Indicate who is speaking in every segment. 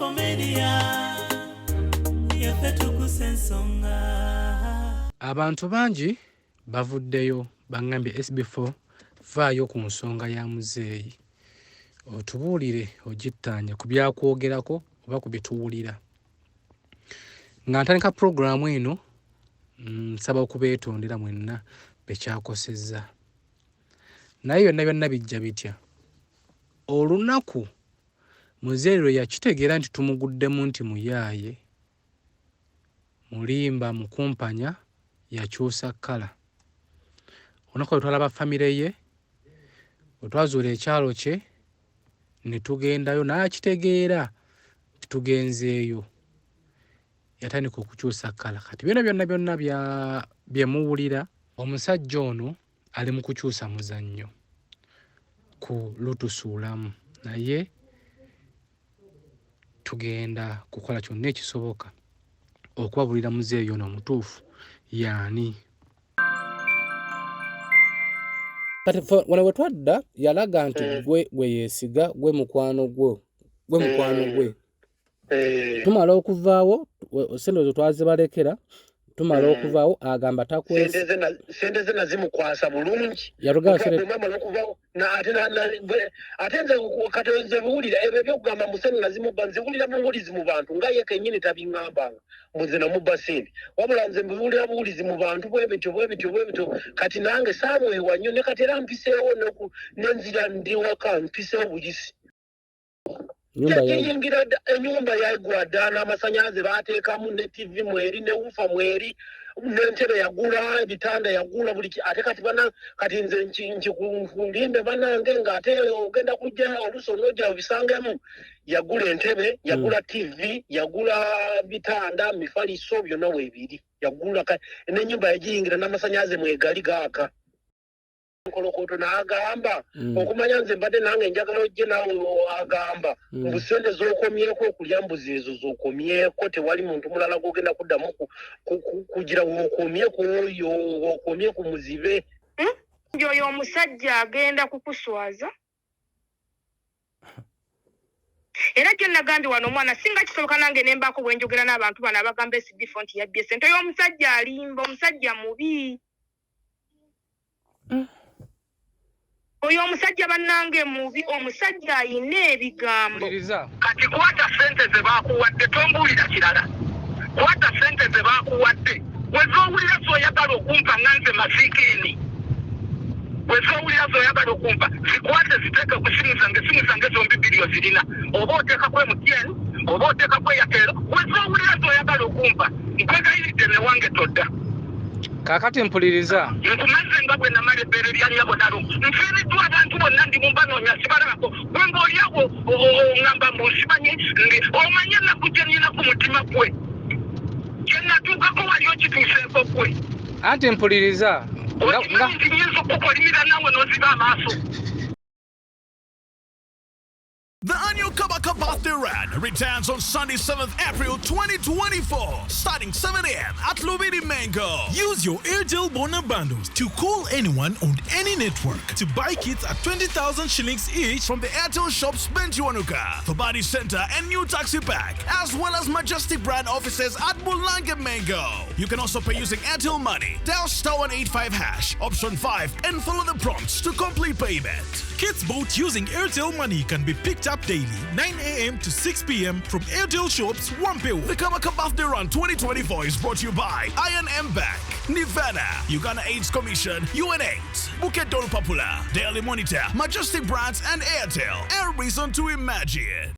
Speaker 1: SB4 Media. Tuggussa Enssonga.
Speaker 2: Abantu bangi bavuddeyo bangambye SB4 vaayo ku nsonga ya muzeeyi otubuulire ogittaanya ku byakwogerako oba ku bituwulira. Nga ntandika puroguramu eno nsaba okubeetondera mwenna bekyakosezza. Naye byonna byonna bijja bitya? Olunaku muzeeyi lwe yakitegeera nti tumuguddemu nti muyaaye mulimba mukumpanya yakyusa kkala. Olunaku lwe twalaba famire ye bwe twazuula ekyalo kye ne tugendayo n'akitegeera nti tugenzeeyo yatandika okukyusa kkala. Kati byonna byonna bye muwulira omusajja ono ali mu kukyusa muzannyo ku lutusuulamu, naye tugenda kukola kyonna ekisoboka okubabulira muzeeyi ono omutuufu yaani. Kati wano we twadda yalaga nti gwe yeesiga gwe mukwano gwe. Tumala okuvaawo sente zo twazibalekera. Tumala okuvaawo agamba takwese
Speaker 3: sente ze nazimukwasa bulungi
Speaker 2: yalugaba
Speaker 3: ate nze katoze buwulira ebyo byokugamba musene nazimubba nziwulira buwulizi mu bantu nga ye kennyini tabiŋŋambanga muze namubba sente wabula nze mbiwulira buwulizi mu bantu bwe bityo kati nange saamwewa nnyo ne kati era mpiseewo nenzira ndi waka mpiseewo buyisi yayingira ennyumba yagwa dda n'amasannyalaze baateekamu ne TV mweri ne wufa mweri n'entebe yagula ebitanda yagula buli ate kati nze nkikulimbe banange ng'ate ogenda kujja oluusi onojja obisangemu yagula entebe yagula TV yagula bitanda mifaliso byonna weebiri yagula n'ennyumba yagiyingira n'amasannyalaze mwegali gaaka nkolokoto n'agamba okumanya nze mbadde nange njagala ojje nawe agamba mbu sente z'okomyeko okulya mbuzi ezo z'okomyeko tewali muntu mulala gw'ogenda kuddamu kugira w'okomyeko oyo okomye ku muzibe
Speaker 4: oyo omusajja agenda kukuswaza era gye nagambye wano omwana singa kisoboka nange ne mbaako bwe njogera n'abantu bano abagamba SB4 nti yabbye sente oyo omusajja alimba omusajja mubi oyo omusajja bannange mubi omusajja ayina ebigambo.
Speaker 3: Kati kwata sente ze baakuwadde tombuulira kirala kwata sente ze baakuwadde wezoowulira z'oyagala okumpa nga nze masiikeeni wezoowulira z'oyagala okumpa zikwate ziteeke ku simu zange zombi biliyo zirina oba oteeka ku MTN oba oteeka ku Airtel wezoowulira z'oyagala okumpa nkwegayiridde ne wange todda.
Speaker 2: Kaakati mpuliriza
Speaker 3: nkumaze nga bwe namala ebbeere lyanyabo nalo nfiiriddwa abantu bonna ndi mu mbanoonya sibalabako gwe ng'oliawo oŋŋamba mbu nsimanyi omanye ennaku gye nnina ku mutima gwe gye natuukako wali okituuseeko gwe
Speaker 2: anti mpuliriza
Speaker 3: okimanyi nti nyinza okukolimira naawe n'oziba amaaso.
Speaker 5: The annual Kabaka Birthday Run returns on Sunday, 7th April 2024, starting 7 a.m. at Lubidi Mango. Use your Airtel Bona bundles to call anyone on any network to buy kits at 20,000 shillings each from the Airtel shops Bentuanuka, the Body Center and New Taxi Pack, as well as Majestic brand offices at Bulange Mango. You can also pay using Airtel Money. Dial *185# option 5 and follow the prompts to complete payment. Kits bought using Airtel Money can be picked up daily, 9 a.m. to 6 p.m. from Airtel shops Wampewa. The Kabaka Birthday Run 2024 is brought to you by I&M Bank, Nirvana, Uganda AIDS Commission, UNAIDS, Bukit Dolu Popular, Daily Monitor, Majestic Brands and Airtel. A reason to imagine.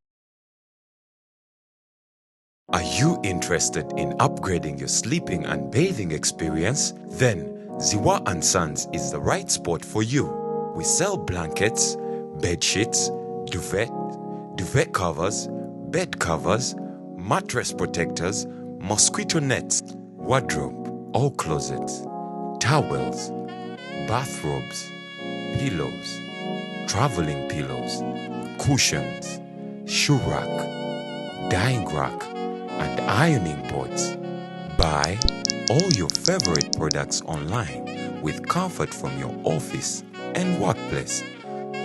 Speaker 6: Are you interested in upgrading your sleeping and bathing experience? Then Zziwa & Sons is the right spot for you. We sell blankets, bed sheets, duvet covers, bed covers, mattress protectors, mosquito nets, wardrobe, all closets, towels, bathrobes, pillows, traveling pillows, cushions, shoe rack, dyeing rack, and ironing boards. Buy all your favorite products online with comfort from your office and workplace,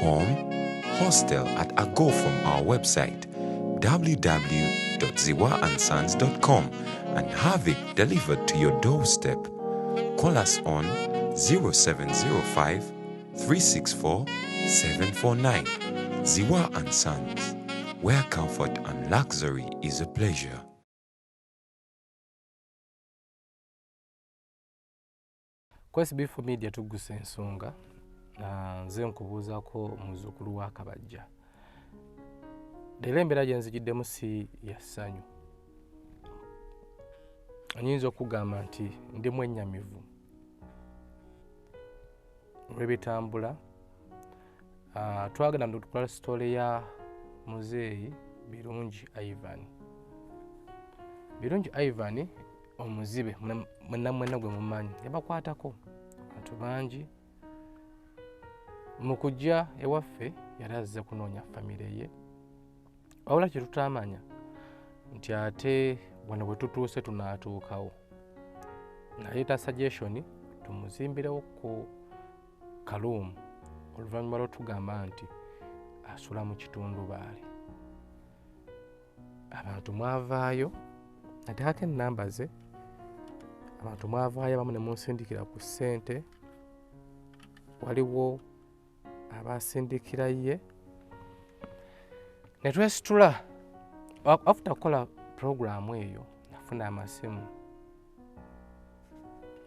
Speaker 6: home, hostel at a go from our website. www.zziwaansons.com and have it delivered to your doorstep. Call us on 0705 364 749. Zziwa and Sons, where comfort and luxury is a pleasure.
Speaker 2: SB4 Media Tuggussa Enssonga, nze nkubuuzaako muzzukulu wa Kabajja. Leero embeera gye nzigiddemu si ya ssanyu. Nyinza okugamba nti ndi mwennyamivu olw'ebitambula. Twagenda tukola sitole ya muzeeyi Birungi Ivan. Birungi Ivan omuzibe mwenna gwe mumanyi yabakwatako abantu bangi. Mu kujja ewaffe yali azze kunoonya famire ye, wabula kye tutamanya nti ate wano bwe tutuuse tunaatuukawo. Naleeta suggestion tumuzimbirewo ku kaluumu oluvannyuma lw'otugamba nti asula mu kitundubaali. Abantu mwavaayo, nateekako ennamba ze, abantu mwavaayo abamu ne munsindikira ku ssente, waliwo abasindikira ye, ne twesitula. After kukola puroguramu eyo nafuna amasimu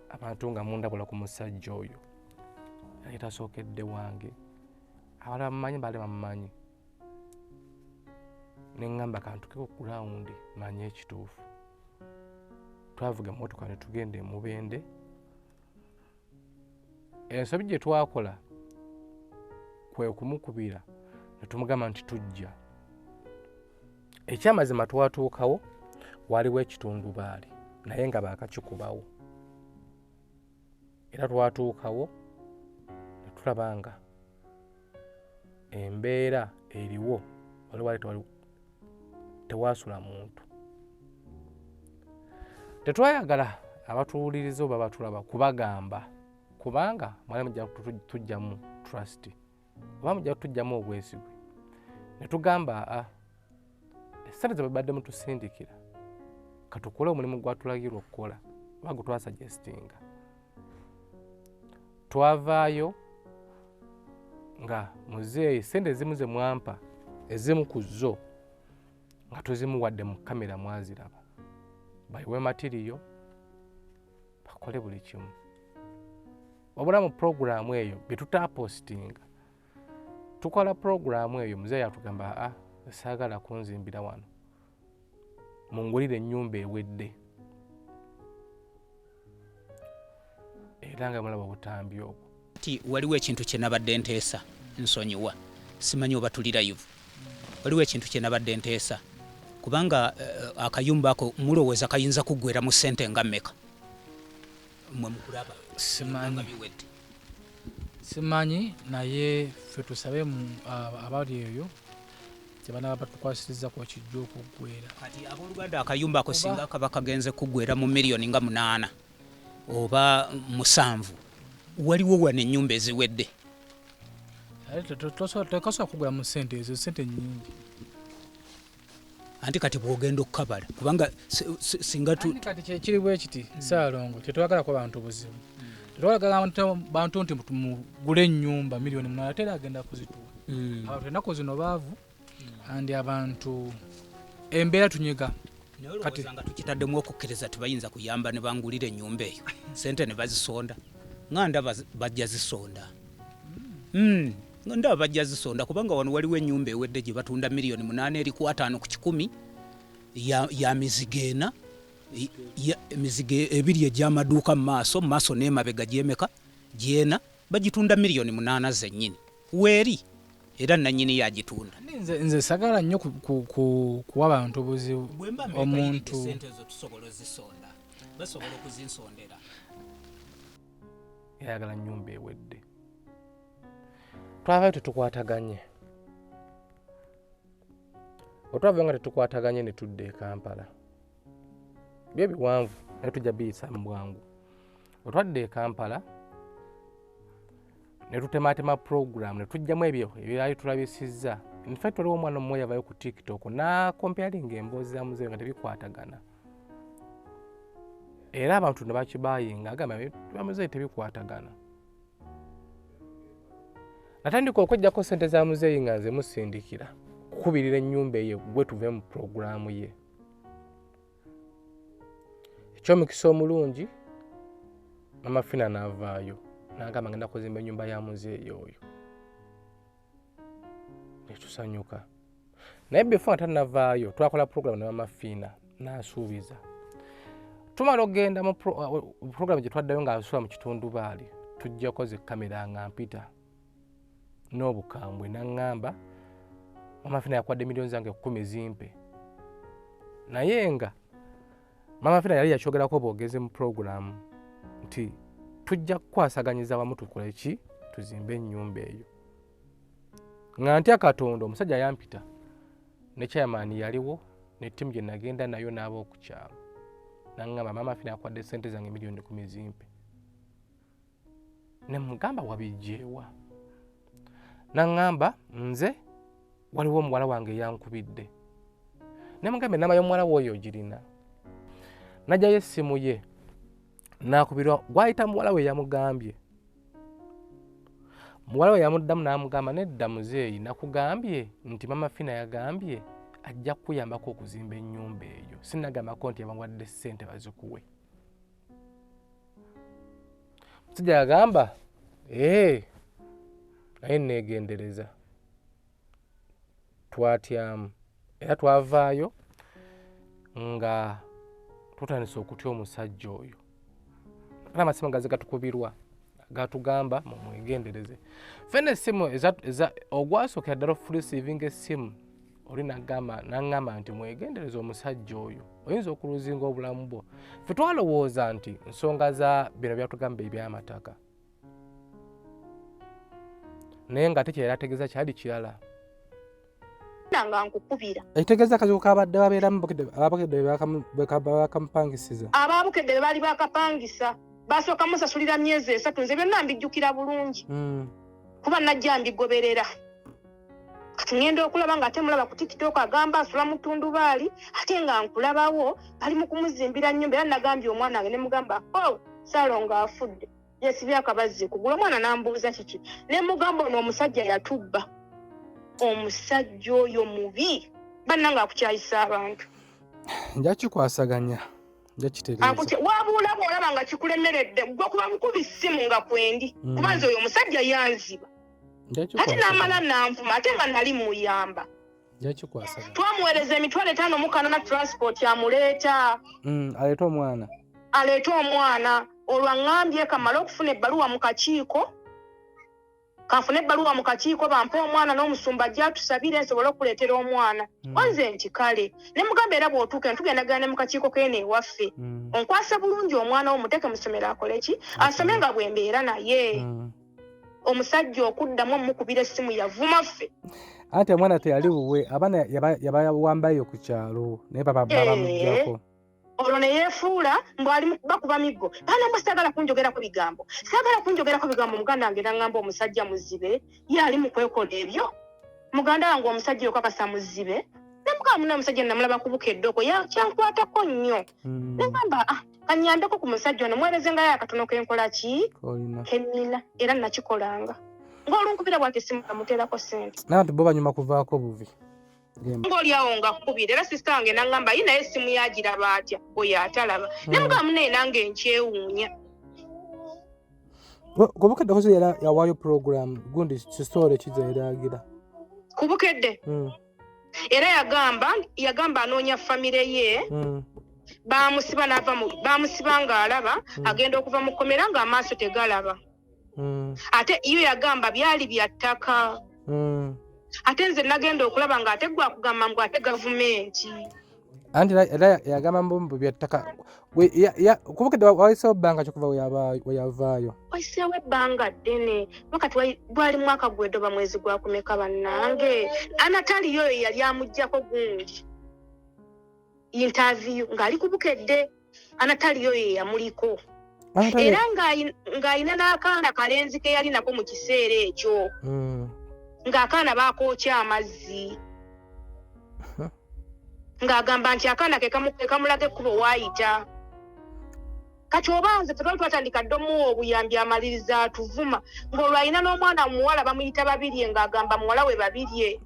Speaker 2: abantu nga mundabula ku musajja oyo yali tasookedde wange, abalala bamumanyi baali bamumanyi. Ne ŋŋamba kantukeko ku gurawundi manye ekituufu. Twavuga emmotoka ne tugenda e Mubende. Ensobi gye twakola kwe kumukubira ne tumugamba nti tujja. Ekyamazima twatuukawo waliwo ekitundubaali naye nga baakakikubawo. Era twatuukawo ne tulaba nga embeera eriwo waliwo tewaasula muntu. Tetwayagala abatuwuliriza oba batulaba kubagamba, kubanga mwali mujja tujjamu trust oba mujja tujjamu obwesigwe. Ne tugamba essente ze babadde mutusindikira katukole omulimu gwatulagirwa okukola oba gwe twasuggestinga. Twavaayo nga muzeeyi ssente ezimu ze mwampa ezimu ku zo nga tuzimuwadde mu kamera mwaziraba, bayiwe matiriyo bakole buli kimu. Wabula mu puroguramu eyo bye tutaapostinga, tukola puroguramu eyo muzeeyi atugamba saagala kunzimbira wano, mungulire ennyumba ewedde. Era nga mulaba obutambi obwo.
Speaker 7: Waliwo ekintu kye nabadde nteesa, nsonyiwa, simanyi oba tuli live. Waliwo ekintu kye nabadde nteesa kubanga akayumba ako mulowooza kayinza kuggwera mu ssente nga mmeka? Mmwe mukulaba.
Speaker 8: Simanyi naye ffe tusabe abali eyo tebanaba batukwasiriza ku kijja okuggwera.
Speaker 7: Kati abooluganda akayumba ako singa kaba kagenze kuggwera mu miliyoni nga 8 oba 7, waliwo wano ennyumba eziwedde.
Speaker 8: Tekasobola kuggwera mu ssente ezo, ssente nnyingi.
Speaker 7: Anti kati bwogenda okukabala kubanga singa
Speaker 8: kati kyekiri bwe kiti Salongo tetwagalako bantu buzibu. Tetwagala bantu nti mugule ennyumba miliyoni 8 ate agenda kuzituwa. Abantu ennaku zino baavu andi abantu embeera tunyiga.
Speaker 7: Kati nga tukitaddemu okukkiriza tebayinza kuyamba ne bangulira ennyumba eyo ssente ne bazisonda. Nganda bajja zisonda. Nganda bajja zisonda kubanga wano waliwo ennyumba ewedde gye batunda miliyoni 8 eri ku 5 ku 10 ya mizigeena, emizige ebiri egy'amaduuka mu maaso n'emabega gyemeka gyena bagitunda miliyoni 8 zennyini weeri, era nannyini yagitunda.
Speaker 8: Nze sagala nnyo kuwa abantu buzibu. Omuntu
Speaker 7: ssente ezo tusobola ozisonda, basobola okuzinsondera.
Speaker 2: Yayagala nnyumba ewedde. Twavaayo tetukwataganye. Otwavayo nga tetukwataganye ne tudda e Kampala. Byo biwanvu naye tujja biyisa mu bwangu. Otwadde e Kampala ne tutematema puroguramu ne tujjamu ebyo ebyali tulabisizza in fact waliwo omwana omumoya avayo ku TikTok na comparing emboozi za muzeeyi nga tebikwatagana era abantu ne bakibayinga agamba bamuzeeyi tebikwatagana. Natandika okujjako ssente za muzeeyi nga nze musindikira kukubirira ennyumba ye gwe tuve mu puroguramu ye. Ekyomukisa omulungi mama Fina n'avaayo n'agamba ngenda kuzimba ennyumba ya muzeeyi oyo. Netusanyuka. Naye before nga tannavaayo twakola puroguramu ne mama Fina n'asuubiza. Tumala okgenda mu puroguramu gye twaddayo ng'asuula mu kitundu baali tujjako zikkamera nga mpita n'obukambwe n'aŋŋamba mama Fina yakwadde miliyoni zange 10 zimpe. Naye nga mama Fina yali yakyogerako bwogezi mu puroguramu nti tujja kukwasaganyiza wamu tukole ki tuzimbe ennyumba eyo. Nga ntya Katonda omusajja yampita ne chairman yaliwo ne ttiimu gye nagenda nayo n'ab'okukyalo n'aŋŋamba mama Fina yakwadde ssente zange miliyoni 10 zimpe. Ne mugamba wabijjeewa. N'aŋŋamba nze waliwo omuwala wange yankubidde. Ne mugambe nama y'omuwala w'oyo ogirina. Najjayo essimu ye n'akubirwa gwayita muwala we yamugambye. Muwala we yamuddamu n'amugamba nedda muzeeyi nakugambye nti mama Fina yagambye ajja kuyambako okuzimba ennyumba eyo. Sinnagambako nti yabawadde ssente bazikuwe. Musajja yagamba naye neegendereza. Twatyamu era twavaayo nga tutandise okutya omusajja oyo. Era amasimu gaze gatukubirwa gatugamba mumwegendereze. Fene essimu ogwasooka ddala full receiving essimu oli n'aŋŋamba nti mwegendereze omusajja oyo oyinza okuluzinga obulamu bwo. Ffe twalowooza nti nsonga za bino byatugamba eby'amataka. Naye nga tekyera ategeeza kyali kirala.
Speaker 4: Nga nkukubira.
Speaker 2: Ekitegeeza akazibu kabadde babeeramu ababukedde bakamupangisiza.
Speaker 4: Ababukedde be baali bakapangisa. Basooka musasulira myezi 3 nze byonna mbijjukira bulungi. Kuba najja mbigoberera. Kati ngenda okulaba nga ate mulaba ku TikTok agamba asula mu tundubaali ate nga nkulabawo bali mu kumuzimbira nnyumba era nagambye omwana wange ne mugamba Salongo afudde. Yesibye akabazzi kugula omwana n'ambuuza kiki. Ne mugamba ono omusajja yatubba. Omusajja oyo mubi bannanga akukyayisa abantu.
Speaker 2: Nja kikwasaganya. Nja kitereeza.
Speaker 4: Wabuula bw'olaba nga kikulemeredde gwe kuba mukubi ssimu nga kwendi. Kuba nze oyo omusajja yanziba. Ate n'amala nanvuma ate nga nali muyamba.
Speaker 2: Nja kikwasaganya.
Speaker 4: Twamuweereza emitwalo 5 na transport amuleeta.
Speaker 2: Aleeta omwana.
Speaker 4: Aleeta omwana. Olwo aŋŋambye kamala okufuna ebbaluwa mu kakiiko. Kanfune ebbaluwa mu kakiiko bampe omwana n'omusumba ajja tusabire nsobole okuleetera omwana. Onze nti kale. Ne mugamba era bw'otuuka tugendagana ne mu kakiiko kene ewaffe. Onkwasa bulungi omwana wo muteeke mu ssomero akole ki? Asome nga bwe mbeera naye. Omusajja okuddamu omukubira essimu yavuma ffe.
Speaker 2: Ate omwana teyali wuwe abaana yabawambayo ku kyalo naye babamuggyako.
Speaker 4: Olwo ne yeefuula mbw'ali bakuba miggo. Baana mbwe saagala kunjogerako bigambo. Saagala kunjogerako bigambo muganda wange n'aŋŋamba omusajja muzibe ye ali mu kwekola ebyo. Muganda wange omusajja okakasa muzibe. Ne mugamba munne omusajja namulaba ku bukeddoko kyankwatako nnyo. Ne ŋŋamba kanyambeko ku musajja ono mwerezengayo akatono kenkola ki? Kennina era nakikolanga. Ng'olunkubira bw'ati essimu kamuteerako ssente.
Speaker 2: N'abantu bo banyuma kuvaako buvi.
Speaker 4: Ng'olyawo nga kkubira era sisita wange n'aŋŋamba ye naye essimu yagiraba atya oyo atalaba. Ne mugamba munne nange nkyewuunya.
Speaker 2: Ku bukedde kozi era yawaayo puroguramu gundi kisitole kiza eragira.
Speaker 4: Ku bukedde? Era yagamba anoonya famire ye. Bamusiba ng'alaba agenda okuva mu kkomera ng'amaaso tegalaba. Ate iyo yagamba byali bya ttaka. Ate nze nagenda okulaba ng'ate gwa kugamba mbu ate gavumenti.
Speaker 2: Anti era yagamba mbu bya ttaka. Kubukedde wayiseewo ebbanga kyokuva we yavaayo.
Speaker 4: Wayiseewo ebbanga ddene. Wakati gwali mwaka gw'eddoba mwezi gwa kumeka bannange. Anatali yoyo yali amuggyako gundi. Interview ng'ali ku Bukedde. Anatali yoyo yamuliko. Era ng'ayina n'akaana kalenzi ke yali nako mu kiseera ekyo. ng'akaana bakookya amazzi ng'agamba nti akaana ke kamulaga ekkubo waayita. Kati oba nze twali twatandika dde omuwa obuyambi amaliriza atuvuma ng'olwo alina n'omwana muwala bamuyita babirye ng'agamba muwala we babirye.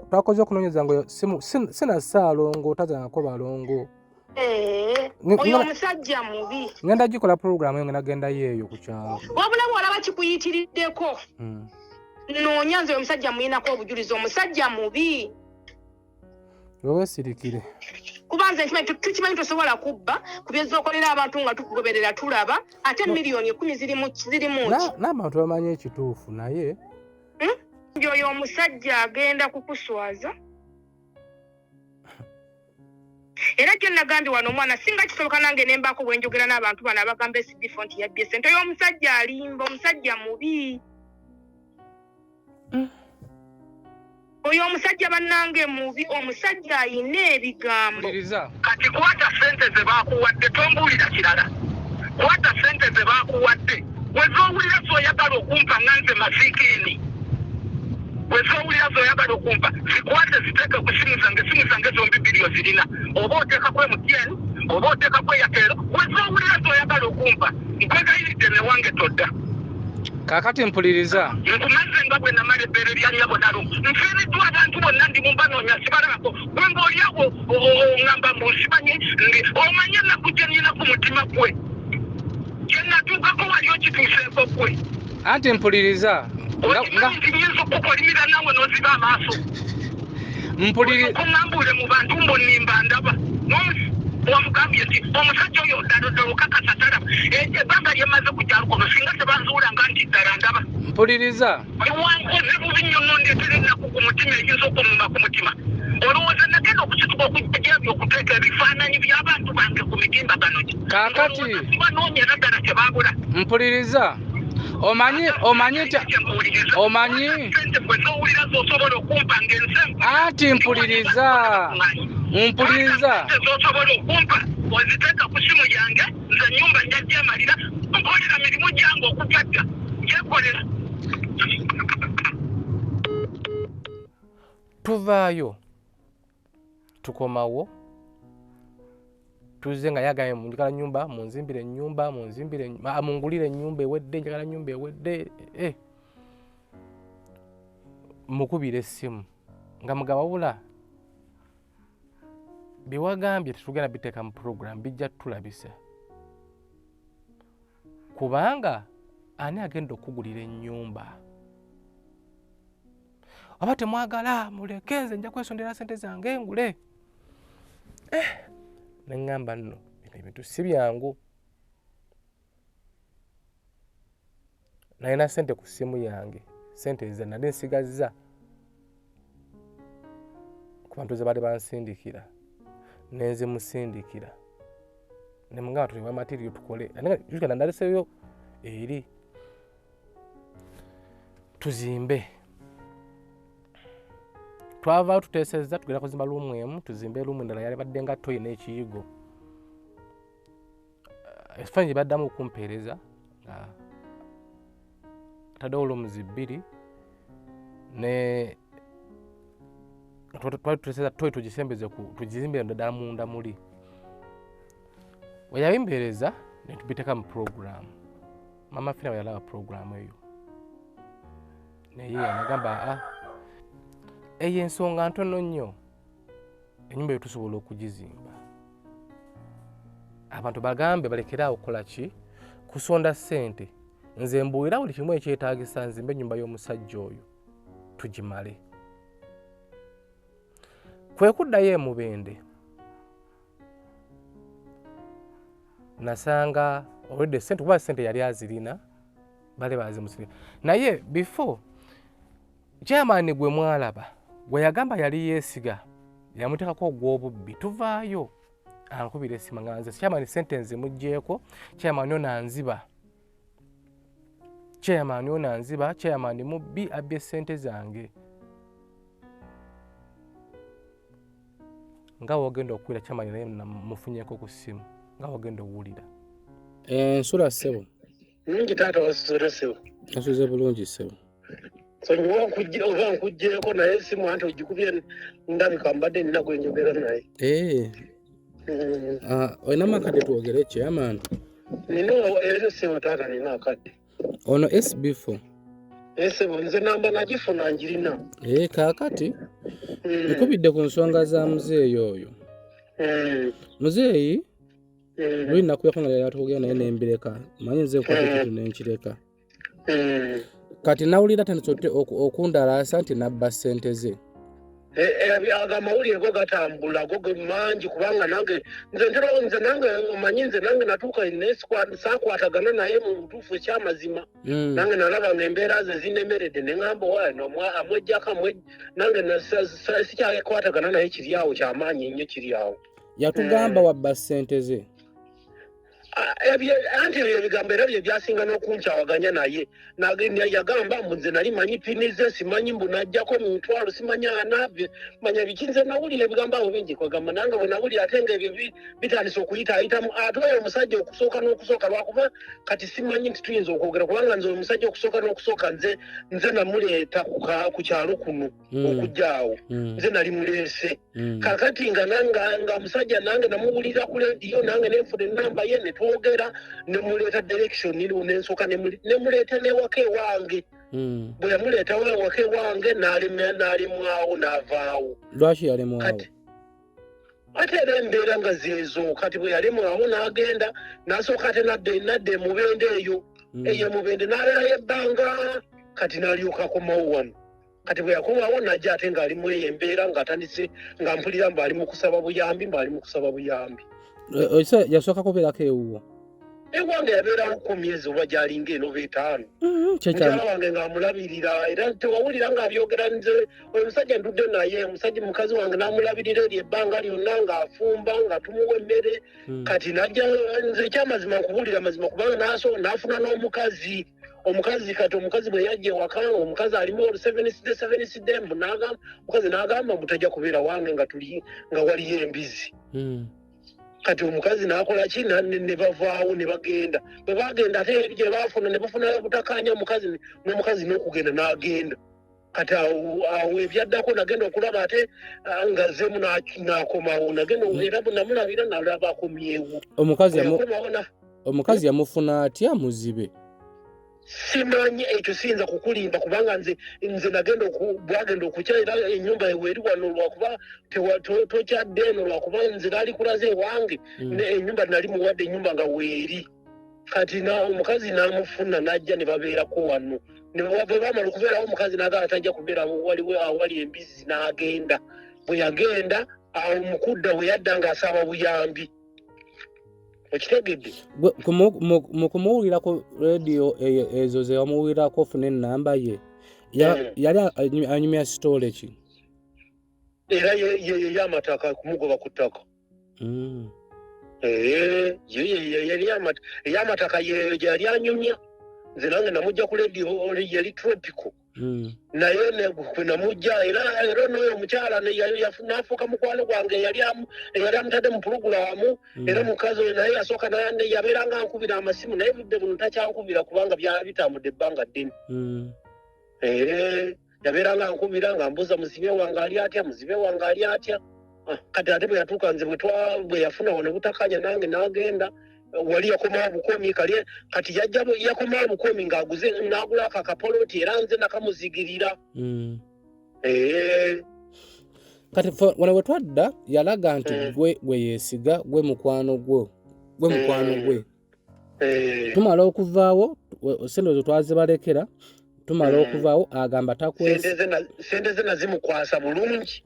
Speaker 2: Twakoze okunoonyeza ngo sina Salongo tazangako balongo.
Speaker 4: Oyo omusajja mubi.
Speaker 2: Ngenda gikola programu eyo ngenda yeeyo ku kyalo.
Speaker 4: Wabula bw'olaba kikuyitiriddeko. Noonya nze omusajja muyinako obujulizi, omusajja mubi.
Speaker 2: Wowe sirikire.
Speaker 4: Kuba nze tukimanyi tosobola kubba ku byezookolera abantu nga tukugoberera tulaba ate miliyoni 10 zirimu
Speaker 2: n'abantu bamanyi ekituufu naye
Speaker 4: oyo omusajja agenda kukuswaza. Era gye nagambye wano omwana singa kisoboka nange ne mbaako bwe njogera n'abantu bano abagamba SB4 nti yabbye ssente. Oyo omusajja alimba, omusajja mubi. Oyo omusajja bannange mubi, omusajja ayina ebigambo.
Speaker 3: Kati kwata ssente ze baakuwadde tombuulira kirala. Kwata ssente ze baakuwadde. Wezoowulira z'oyagala okumpa nga nze masikiini. Wezoowulira z'oyagala okumpa zikwate ziteeke ku simu zange zombi biliyo zirina. Oba oteeka ku MTN, oba oteeka ku Airtel. Wezoowulira z'oyagala okumpa nkwegayiridde ne wange todda.
Speaker 8: Kaakati mpuliriza.
Speaker 3: Nkumaze nga bwe namala ebbeere lya nnyabo nalo. Nfiiriddwa abantu bonna ndi mu mbanoonya sibalabako. Bwe ng'oliawo ngamba mbunsimanyi ndi omanye ennaku gye nnina ku mutima gwe. Gye natuukako wali okituuseeko gwe.
Speaker 8: Anti mpuliriza.
Speaker 3: Okimanyi nti nyinza okukolimira naawe n'oziba amaaso. Kuŋŋambuule mu bantu mbonnimba ndaba. Wamugambye nti omusajja oyo ddala okakasa talaba. Ebbanga lyemaze ku kyalo kono singa tebanzuula nga nti ddala ndaba.
Speaker 8: Mpuliriza.
Speaker 3: Wankoze bubi nnyo nondeetera ennaku ku mutima eyinza okumumba ku mutima. Olowooza nagenda okukituka okujjajabi okuteeka ebifaananyi by'abantu bange ku mitimbagano gye.
Speaker 8: Kaakati
Speaker 3: sibanoonyera ddala kyebabula.
Speaker 8: Mpuliriza. Omanyi anti mpuliriza
Speaker 3: zosobola okumpa oziteeka ku simu yange nze nnyumba njagyemalira nkolera mirimu gyange okujjajja gyekolera.
Speaker 2: Tuvaayo tukomawo tuze nga yagaye munjagala nyumba munzimbire ennyumba mungulire ennyumba ewedde njagala nyumba ewedde mukubire essimu nga mugaba wabula biwagambye tetugenda biteeka mu program bijja tulabisa kubanga ani agenda okugulira ennyumba oba temwagala muleke nze nja kwesondera ssente zange ngule neŋŋamba nno ebintu si byangu. Nalina ssente ku ssimu yange, ssente ze nali nsigazza ku bantu ze baali bansindikira nenzimusindikira ne mugamba tuliwa materiyo tukole tukenda ndaliseyo eri tuzimbe. Twavaayo tuteesezza tugenda kuzimba luumu emu tuzimbe luumu endala yalibadde nga toyi n'ekiyigo. Ekifaananyi gye baddamu okumpeereza nga ataddewo loomuzi 2 ne twali tuteesezza toyi tugizimbire ddala munda muli. We yabimpeereza ne tubiteeka mu puroguramu. Mama Fina bwe yalaba puroguramu eyo naye yanagamba eyo ensonga ntono nnyo ennyumba eyo tusobola okugizimba. Abantu bagambe balekerawo okukola ki kusonda ssente. Nze mbuulira buli kimu ekyetaagisa nzimbe ennyumba y'omusajja oyo tugimale. Kwe kuddayo emubende nasanga olwedde ssente kuba ssente yali azirina bale bazimusirira naye before chairman gwe mwalaba gwe yagamba yali yeesiga yamuteekako ogw'obubbi. Tuvaayo ankubira essimu nga nze chairman ssente nzimuggyeko chairman ono anziba chairman mubbi abbye ssente zange. Nga wogenda okuwulira chairman naye mufunyeko ku ssimu nga wogenda owulira. Nsula ssebo.
Speaker 3: Nungi taata wasula ssebo.
Speaker 2: Nasuze bulungi ssebo.
Speaker 3: so nyo kujja oba kujjeko naye simu anti ojikubye ndabika mbadde nina gwenjogera naye.
Speaker 2: Oyina makadde twogere chairman?
Speaker 3: Nina ezo simu taata nina akadde.
Speaker 2: Ono SB4.
Speaker 3: Esebo nze namba nagifuna njirina.
Speaker 2: Kaakati nkubidde ku nsonga za muzeeyi oyo. Muzeeyi lwina kwekongalira tugenda naye nembireka manyi nze kwatikitu nenkireka. Kati nawulira tandise okundalaasa nti nabba ssente ze.
Speaker 3: Amawulire go gatambula go mangi kubanga nange nze nange omanyi nze nange natuuka saakwatagana naye mu butuufu ekyamazima. Nange nalaba ng'embeera ze zinemeredde ne ŋŋamba wano amwejjako nange sikyakwatagana naye kiri awo kyamaanyi ennyo kiri awo.
Speaker 2: Yatugamba wabba ssente ze.
Speaker 3: Anti ebyo ebigambo era bye byasinga n'okunkyawaganya naye. Yagamba nze nali manyi pini ze simanyi mbu najjako mitwalo simanyi anabye manya biki nze nawulira ebigambo abo bingi kwagamba nange bwe nawulira ate ng'ebyo bitandise okuyitaayitamu ate oyo omusajja okusooka n'okusooka lwakuba kati simanyi nti tuyinza okwogera kubanga nze omusajja okusooka n'okusooka nze namuleeta ku kyalo kuno okujja awo nze nali muleese kakati nga musajja nange namuwulira ku leediyo nange nenfuna ennamba ye ne twogera ne muleeta direction n'ensooka nemuleeta n'ewaka ewange. Bwe yamuleeta ewaka ewange n'alimwawo n'avaawo.
Speaker 2: Lwaki yalimwawo?
Speaker 3: Ate era embeera nga zeezo kati bwe yalimwawo n'agenda n'asooka ate nadda emubende eyo emubende n'abeerayo ebbanga kati n'alyoka akomawo wano. Kati bwe yakomawo najja ate ng'alimu eyo embeera ng'atandise nga mpulira mbu ali mu kusaba buyambi
Speaker 2: yasooka kubeerako ewuwo?
Speaker 3: Ewange yabeerawo ku myezi oba gyalinga eno b'etaano. Mukyala wange ng'amulabirira era tewawulira ng'abyogera nze oyo musajja ndudde naye mukazi wange n'amulabirira eryo ebbanga lyonna ng'afumba nga tumuwa emmere. Kati najja nze ekyamazima nkubuulira mazima kubanga n'afuna n'omukazi. Omukazi bwe yajja ewaka omukazi alimu olusevensidde omukazi n'agamba mbu tajja kubeera wange nga waliyo embizi. Kati omukazi n'akola ki ne bavaawo ne bagenda. Bwe bagenda ate gye baafuna ne bafunayo butakanya n'omukazi n'okugenda n'agenda. Kati awo ebyaddako nagenda okulaba ate nga zemu n'akomawo nagenda era namulabira nalaba akomyewo.
Speaker 2: Omukazi yamufuna atya muzibe?
Speaker 3: Simanyi ekyo siyinza kukulimba kubanga nze bwagenda okukyalira ennyumba eri wano lwakuba tokyadde eno lwakuba nze naali kulaze ewange ennyumba nali muwadde ennyumba nga weeri. Kati omukazi n'amufuna n'ajja ne babeerako wano. Bwe bamala okubeerawo omukazi n'agamba tajja kubeera waliwo awali embizi n'agenda. Bwe yagenda awo omukudda bwe yadda ng'asaba buyambi. Okitegedde?
Speaker 2: Mu kumuwulirako leediyo ezo ze wamuwulirako ofuna ennamba ye yali anyumya sitole ki?
Speaker 3: Era y'amataka kumugoba ku ttaka. Ey'amataka yali anyumya. Nze nange namujja ku leediyo yali tropical. Naye kwe namujja era n'oyo omukyala n'afuuka mukwano gwange eyali amutadde mu pulogulaamu era mukazi oyo naye yasooka yabeeranga ankubira amasimu naye budde buno takyankubira kubanga byali bitambudde ebbanga ddene. Yabeeranga ankubira nga mbuuza muzibe wange ali atya. Kati ate bwe yatuuka nze bwe yafuna wano butakanya nange n'agenda. Wali yakomawo bukomi kati yakomawo bukomi ng'aguze n'agulako akapoloti era nze nakamuzigirira.
Speaker 2: Kati wano we twadda yalaga nti gwe yeesiga gwe mukwano gwe. Tumala okuvaawo sente ezo twazibalekera. Tumala okuvaawo agamba takwese.
Speaker 3: Sente ze nazimukwasa bulungi.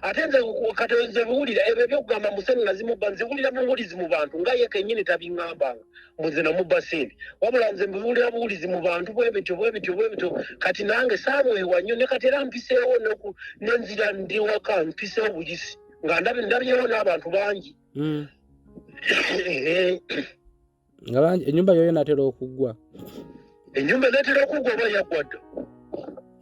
Speaker 3: Ate nze kati nze buwulira ebyo ebyokugamba mu sente nazimubba nziwulira buwulizi mu bantu nga ye kennyini tabiŋŋambanga nze namubba sente. Wabula nze mbiwulira buwulizi mu bantu bwe bityo. Kati nange saamwewa nnyo ne kati era mpiseewo n'enzira ndi waka mpiseewo buyisi nga ndabyewo n'abantu bangi.
Speaker 2: Ennyumba yoyo natera okuggwa.
Speaker 3: Ennyumba netera okuggwa oba yaggwadde?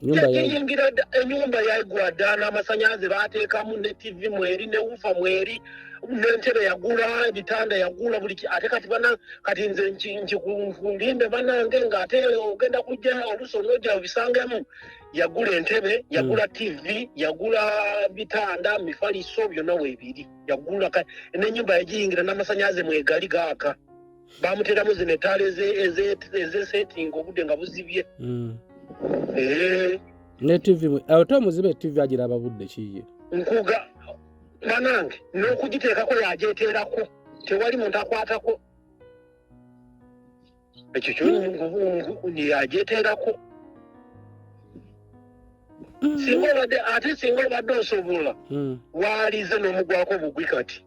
Speaker 3: yayingira ennyumba yaigwa ddala amasanyaze baateekamu ne TV mweri ne wufa mweri n'entebe yagula ebitanda yagula buli ate kati nze nkikulimbe bannange ng'ate ogenda kujja oluusi onojja obisangemu yagula entebe yagula TV yagula bitanda mifaliso byonna weebiri yagula n'ennyumba yagiyingira n'amasanyaze mwegali gaaka bamuteramu zino ettaala ezesetting obudde nga buzibye
Speaker 2: ne TV ate omuzibe TV agiraba budde kiye
Speaker 3: nkuga banange n'okugiteekako yajeeteerako tewali muntu akwatako ekyo kyongu yajeeteerako singa obadde osobola waalize n'omugwako bugwi kati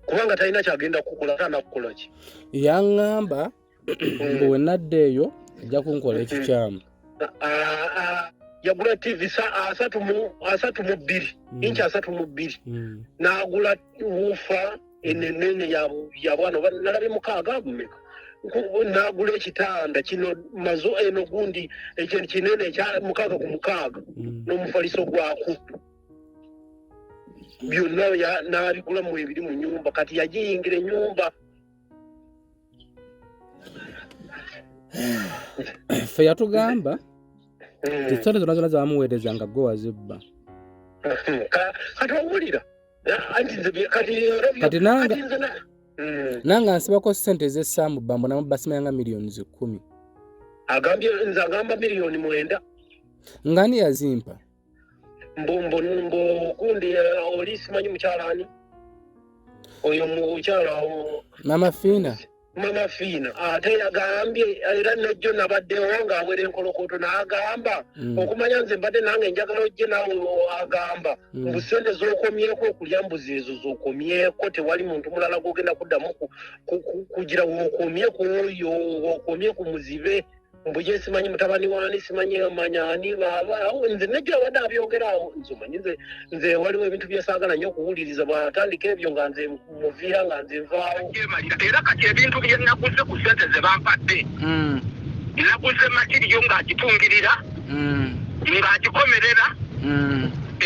Speaker 3: kubanga talina kyagenda kukola tana kukola ki
Speaker 2: yaŋŋamba mbu wenadda eyo ajja kunkola ekikyamu
Speaker 3: yagula TV asatu mu bbiri inchi 32 n'agula wuufa enenene ya bwana nalabye mukaaga agumeka n'agula ekitanda kino mazo eno gundi ekyo kinene ekya mukaaga ku mukaaga n'omufaliso gwako byonna n'abigula mu ebiri mu nyumba kati yagiyingira ennyumba
Speaker 2: ffe yatugamba tisente zonna zonna zabamuweereza nga gwe wazibba
Speaker 3: kati owulira
Speaker 2: kati nanga nsibako sente ez'essaamu bambo namu basimayanga miliyoni 10
Speaker 3: nze agamba miliyoni 9
Speaker 2: ngani yazimpa
Speaker 3: mbo kundi oli simanyi mukyalaani oyo mukyala
Speaker 2: mama Fiina
Speaker 3: ate yagambye era nejjo nabaddewo ng'awera enkolokoto n'agamba okumanya nze mbadde nange njagala ojje nawe agamba mbu sente z'okomyeko okulya mbuzi ezo z'okomyeko tewali muntu mulala gwogenda kuddamu kugira w'okomye ku oyo w'okomye ku muzibe mbu ye simanyi mutabani wani simanyi manyani nze nejjo abadde abyogerawo nsomanyi nze waliwo ebintu byesaagala nnyo okuwuliriza bw'atandika ebyo nga nze muviira nga nze nvaawo
Speaker 9: era kati ebintu bye naguze ku sente ze bampadde naguze matiriyo ng'agitungirira ng'agikomerera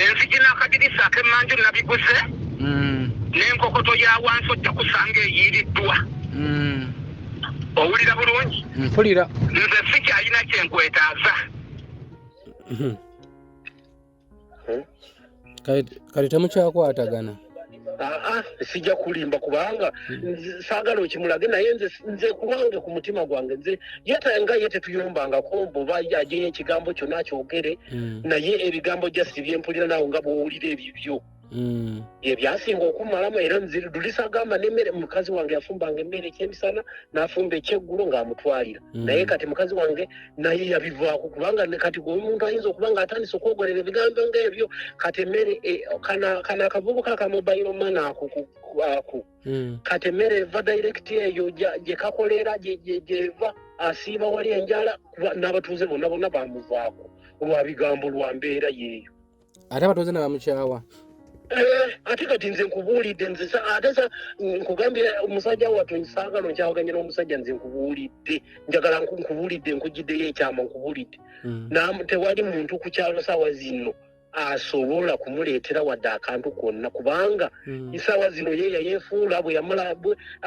Speaker 9: enzigi n'akadirisa ak'emmanju nabiguze n'enkokoto ya wansi ojja kusanga eyiiriddwa owulira bulungi
Speaker 2: mpulira
Speaker 9: nze sikyalina kyenkwetaaza
Speaker 2: kati temukyakwatagana
Speaker 3: sijja kulimba kubanga saagala okimulage naye nze kulwange ku mutima gwange nze nga ye tetuyombangako mbuba ajeyo ekigambo kyonna akyogere naye ebigambo jasi byempulira naawe nga bwowulira ebibyo ebyasinga okumalamu era nzirudulisa agamba n'emmere mukazi wange yafumbanga emmere ekyemisana n'afumba ekyeggulo ng'amutwalira naye kati mukazi wange naye yabivaako kubanga kati gwe omuntu ayinza okuba ng'atandise okwogolera ebigambo ng'ebyo kati emmere kana akavubuka ka mobile money ako kati emmere eva direct eyo gye kakolera gyeva asiiba wali enjala n'abatuuze bonna bamuvaako olwa bigambo lwa mbeera yeeyo
Speaker 2: ate abatuuze ne bamukyawa
Speaker 3: ate kati nze nkubuulidde ate nkugambye omusajja wattu nsaagala onkyawaganye n'omusajja nze nkubuulidde njagala nkubuulidde nkugiddeyo ekyama nkubuulidde tewali muntu ku kyalo saawa zino asobola kumuleetera wadde akantu konna kubanga isaawa zino ye yayeefuula bwe yamala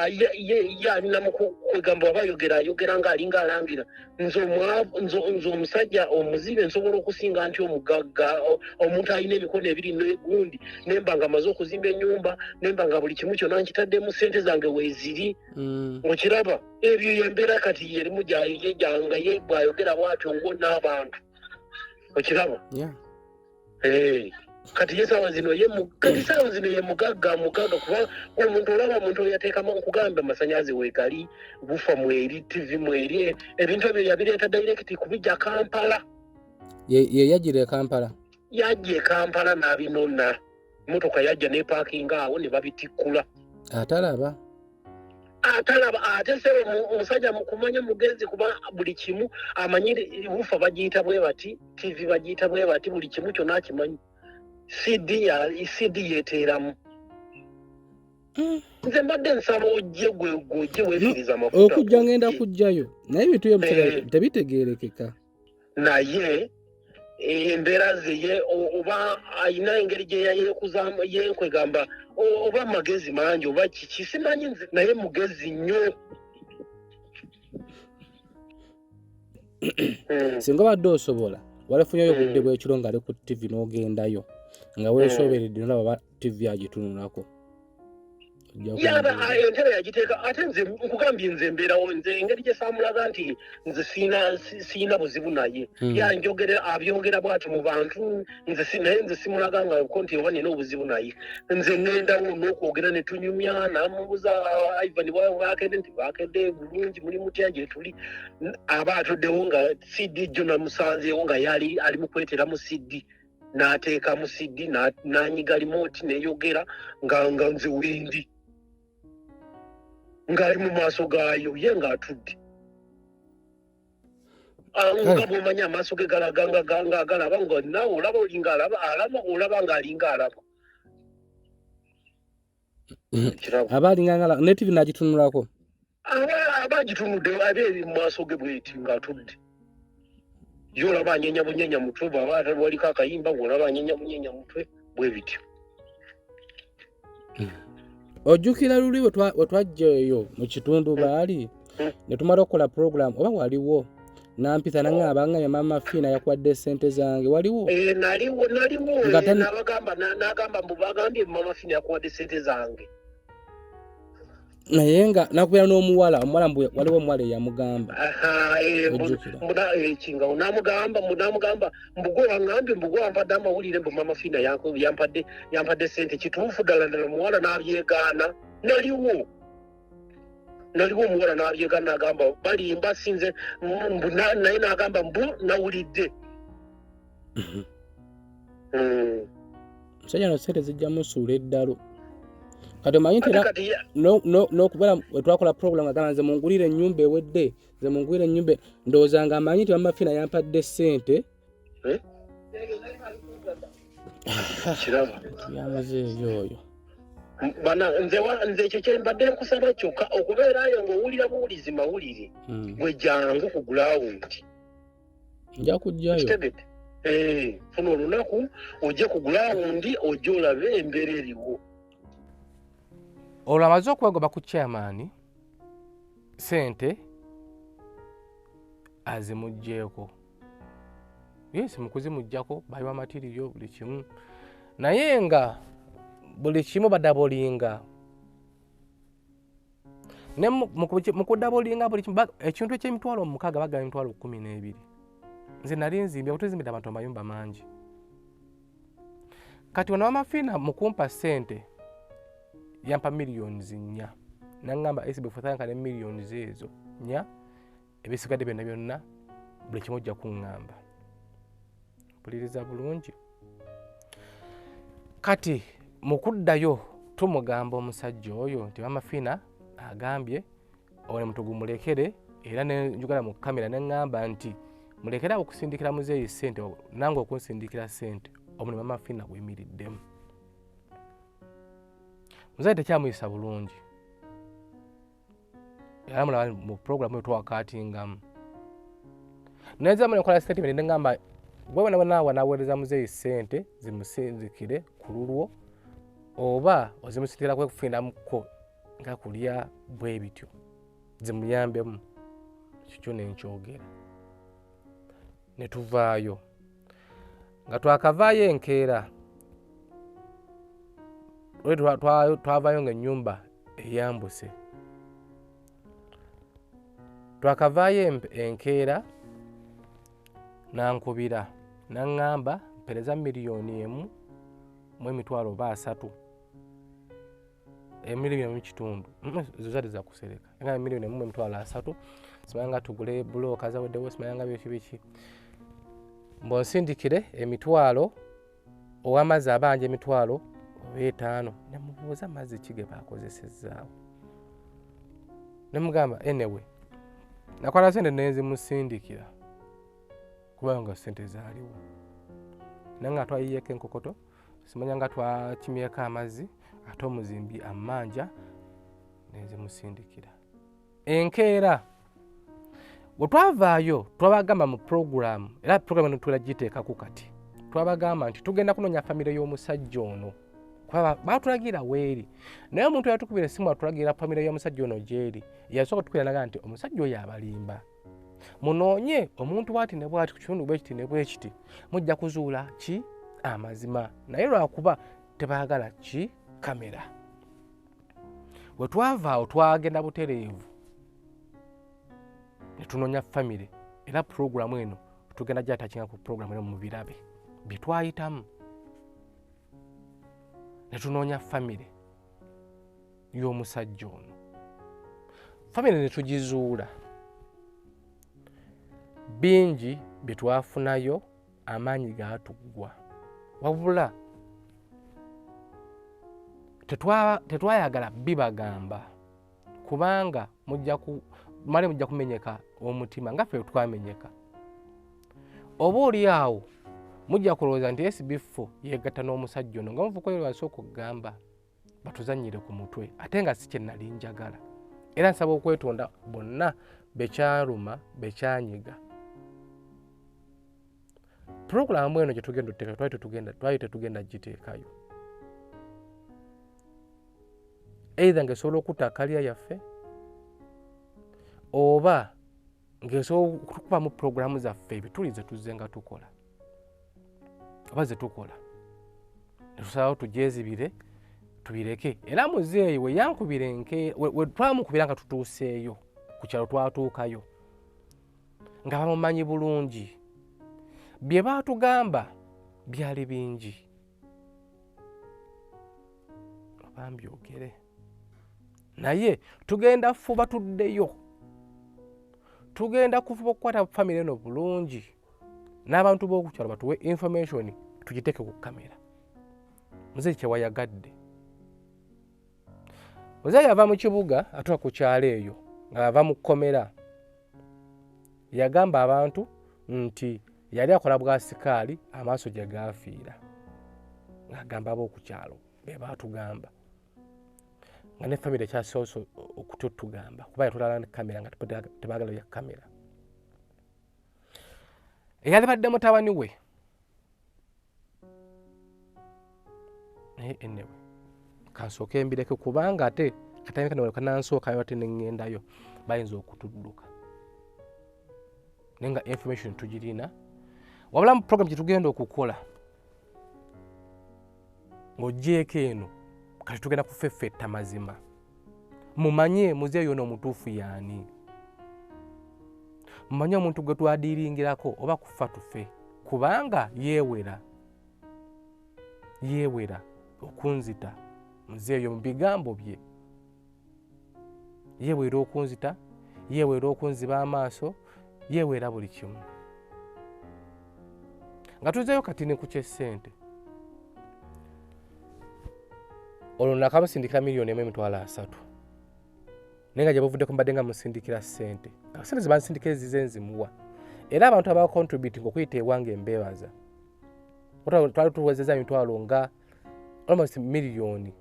Speaker 3: ye alina mu kwegamba waba ayogera ng'alinga alangira nze omusajja omuzibe nsobola okusinga nti omugagga omuntu alina emikono ebiri n'egundi nemba nga amaze okuzimba ennyumba nemba nga buli kimu kyonna nkitaddemu sente zange weeziri okiraba ebyo yembeera kati yerimu gyanga ye bw'ayogera bw'atyo ngo n'abantu okiraba kati ye saawa zino ye mugagga kuba omuntu olaba omuntu oyo yateekamu nkugamba amasanyazi weegali bufa mweri TV mweri ebintu ebyo yabireeta direct kubijja Kampala
Speaker 2: ye yajjira e Kampala
Speaker 3: yajja e Kampala n'abinona motoka yajja n'epaakinga awo ne babitikkula
Speaker 2: atalaba
Speaker 3: ate se omusajja mukumanya mugezi kuba buli kimu amanyire bufa bagiyita bwe bati TV bagiyita bwe bati buli kimu kyonna akimanyi CD yeteeramu nze mbadde nsaba ojje gwe weefiriza amafuta
Speaker 2: okujja ngenda kujjayo naye ebintu byo tebitegeerekeka
Speaker 3: naye embeera ze oba ayina engeri gye yayekuzamu yenkwegamba oba amagezi mangi oba kiki simanyi nze naye mugezi nnyo.
Speaker 2: Singa obadde osobola walefunyeyo obudde bw'ekiro ng'ali ku TV n'ogendayo nga weesooberedde nolaba TV agitunulako.
Speaker 3: Yaba entebe yagiteeka ate nze nkugambye nze mbeerawo nze engeri gye saamulaga nti nze siina buzibu naye yanjogera abyongera bw'ati mu bantu naye nze simulaga nga ko nti oba nina obuzibu naye nze ŋŋendawo n'okwogera ne tunyumya n'amubuuza Ivan baakedde nti baakedde bulungi muli mutya gye tuli aba atuddewo nga CD jjo namusanzeewo nga yali ali mu kweteramu CD n'ateekamu CD n'anyiga remote n'eyogera nga nze wendi ng'ali mu maaso gaayo ye ng'atudde nga bw'omanya amaaso ge galaga ng'agalaba nga naawe olaba olinga alaba olaba ng'alinga alaba
Speaker 2: aba alinga ng'alaba ne TV n'agitunulako
Speaker 3: aba agitunudde aba eri mu maaso ge bw'eti ng'atudde ye olaba anyenya bunyenya mutwe bw'aba waliko akayimba ng'olaba anyenya bunyenya mutwe bwe bityo.
Speaker 2: Ojjukira luli we twajja eyo mu kitundu baali ne tumala okukola program oba waliwo nampita naŋŋamba nga mama Fiina yakwadde ssente zange waliwo?
Speaker 3: Naliwo n'agamba mbu bagambye mama Fiina yakwadde ssente zange.
Speaker 2: Naye nga nakubera n'omuwala waliwo omuwala eyamugamba
Speaker 3: ekinga namugamba mbugwe waŋŋambye mbugwe wampadde amawulire mbu mama Fiina yampadde ssente kituufu ddala omuwala n'abyegaana. Naliwo omuwala n'abyegaana n'agamba balimba sinze naye n'agamba mbu nawulidde.
Speaker 2: Musajja no ssente zijja musuula eddalo kati omanyi ntera n'okubera wetwakola program agamba nze mungulire ennyumba ewedde nze mungulire ennyumba ndowooza nga amanyi nti mama Fiina yampadde ssente
Speaker 3: kiraba
Speaker 2: yamaze eyoyo
Speaker 3: nze ekyo kyembadde nkusaba kyokka okubeerayo ng'owulira buwulizi mawulire bwe jangu ku gulawundi
Speaker 2: nja kujjayo
Speaker 3: funa olunaku ojje ku gulawundi ojje olabe embeera eriwo.
Speaker 2: Olwo amaze okwegoba ku chairman ssente azimugjeeko yes mukuzimuggyako bayiwa matiriyo buli kimu naye nga buli kimu badabolinga ne mukudabolinga buli kimu ekintu eky'emitwalo 6 bagaba emitwalo 12 nze nali nzimbye kutuzimbira abantu amayumba mangi kati wana mama Fiina mukumpa ssente yampa millions 4 nangamba SB4 kale millions ezo 4 ebisigadde byonna buli kimu ojja kuŋŋamba mpuliriza bulungi. Kati mukuddayo tumugamba omusajja oyo nti mama Fiina agambye ole mutugu mulekere era nenjugala mu kamera neŋŋamba nti mulekere okusindikira muzeeyi ssente nange okunsindikira ssente omuli mama Fiina bwemiriddemu. Muzayi tekyamuyisa bulungi era mulaba mu program twakaatingamu nayezamu nekola statement neŋŋamba gwe naawe naweereza muzeeyi ssente zimusinzikire ku lulwo oba ozimusindikira kwekufiinamuko nga kulya bwe bityo zimuyambemu kikyo nenkyogera ne tuvaayo nga twakavaayo enkeera twavaayo ng'ennyumba eyambuse twakavaayo enkeera nankubira naŋŋamba mpereza $1,000,000 mu emitwalo 3 $1,000,000 kitundu zozade za kusereka nga $1,000,000 mu emitwalo 3 simanga tugule bulooka zaweddewo simanga biki mbonsindikire emitwalo ow'amazzi abanja emitwalo 5 nemubuuza amazzi kige bakozesezaawo nemugamba anyway nakwala sente nezimusindikira kubanga sente zaaliwo nange atwayiyeko enkokoto simanya nga twakimyeko amazzi ate omuzimbi amanja nezimusindikira enkeera bwe twavaayo twabagamba mu program era program eno tulagiteekako kati twabagamba nti tugenda kunoonya famire y'omusajja ono baatulagira weeri naye omuntu yatukubira essimu atulagira famire y'omusajja ono gyeri yasooka tukubira naga nti omusajja oyo abalimba munoonye omuntu bwati ne bwati ku kitundu bwekiti ne bwekiti mujja kuzuula ki amazima naye lwakuba tebaagala ki kamera bwe twavaawo twagenda butereevu ne tunoonya famire era puroguramu eno tugenda gyatakinga ku puroguramu eno mu birabe bye twayitamu ne tunoonya famire y'omusajja ono famire ne tugizuula bingi bye twafunayo amaanyi gaatuggwa wabula tetwayagala bibagamba kubanga mali mujja kumenyeka omutima nga ffe twamenyeka oba oli awo mujja kulowooza nti SB4 yegatta n'omusajja ono nga muvuko yo lwasooka okugamba batuzannyire ku mutwe ate nga si kye nali njagala era nsaba okwetonda bonna bekyaluma bekyanyiga puroguramu eno gye tugenda oteeka twali tetugenda giteekayo eitha ng'esobola okutta kalya yaffe oba ng'esobola okutukubamu puroguramu zaffe ebituli ze tuzze nga tukola oba ze tukola ne tusalawo tugyezibire tubireke era muzeeyi we yankubira we twamukubira nga tutuuseeyo ku kyalo twatuukayo nga bamumanyi bulungi bye baatugamba byali bingi oba mbyogere naye tugenda fuba tuddeyo tugenda kufuba okukwata famire eno bulungi n'abantu b'okukyalo batuwe information tugiteeke ku kamera muzeeyi kyewayagadde muzeeyi ava mu kibuga atuuka ku kyalo eyo ng'ava mu kkomera yagamba abantu nti yali akola bwa sikaali amaaso gye gaafiira ng'agamba ab'okukyalo be baatugamba nga ne famire ekyasoose okututugamba kuba yatulala ne kamera nga tebaagala ya kamera eyali badde mutabani we naye enewe kansooka embireke kubanga ate katani kano kanansookayo ate neŋŋendayo bayinza okutudduka naye nga information tugirina wabula mu program gye tugenda okukola ng'oggyeko eno kati tugenda kufeffetta mazima mumanye muzeeyi ono omutuufu yaani mumanye omuntu gwe twadiiringirako oba kufa tufe kubanga yeewera okunzita muzeeyi mu bigambo bye yeewera okunzita yeewera okunziba amaaso yeewera buli kimu nga tuzeeyo kati ne ku kyessente olwo nakamusindikira $1,300,000 naye nga gye buvuddeko mbadde nga musindikira ssente sente ze bansindikira ezize nzimuwa era abantu abacontributing okuyita ewange embeebaza twali tuwezeza emitwalo nga almost million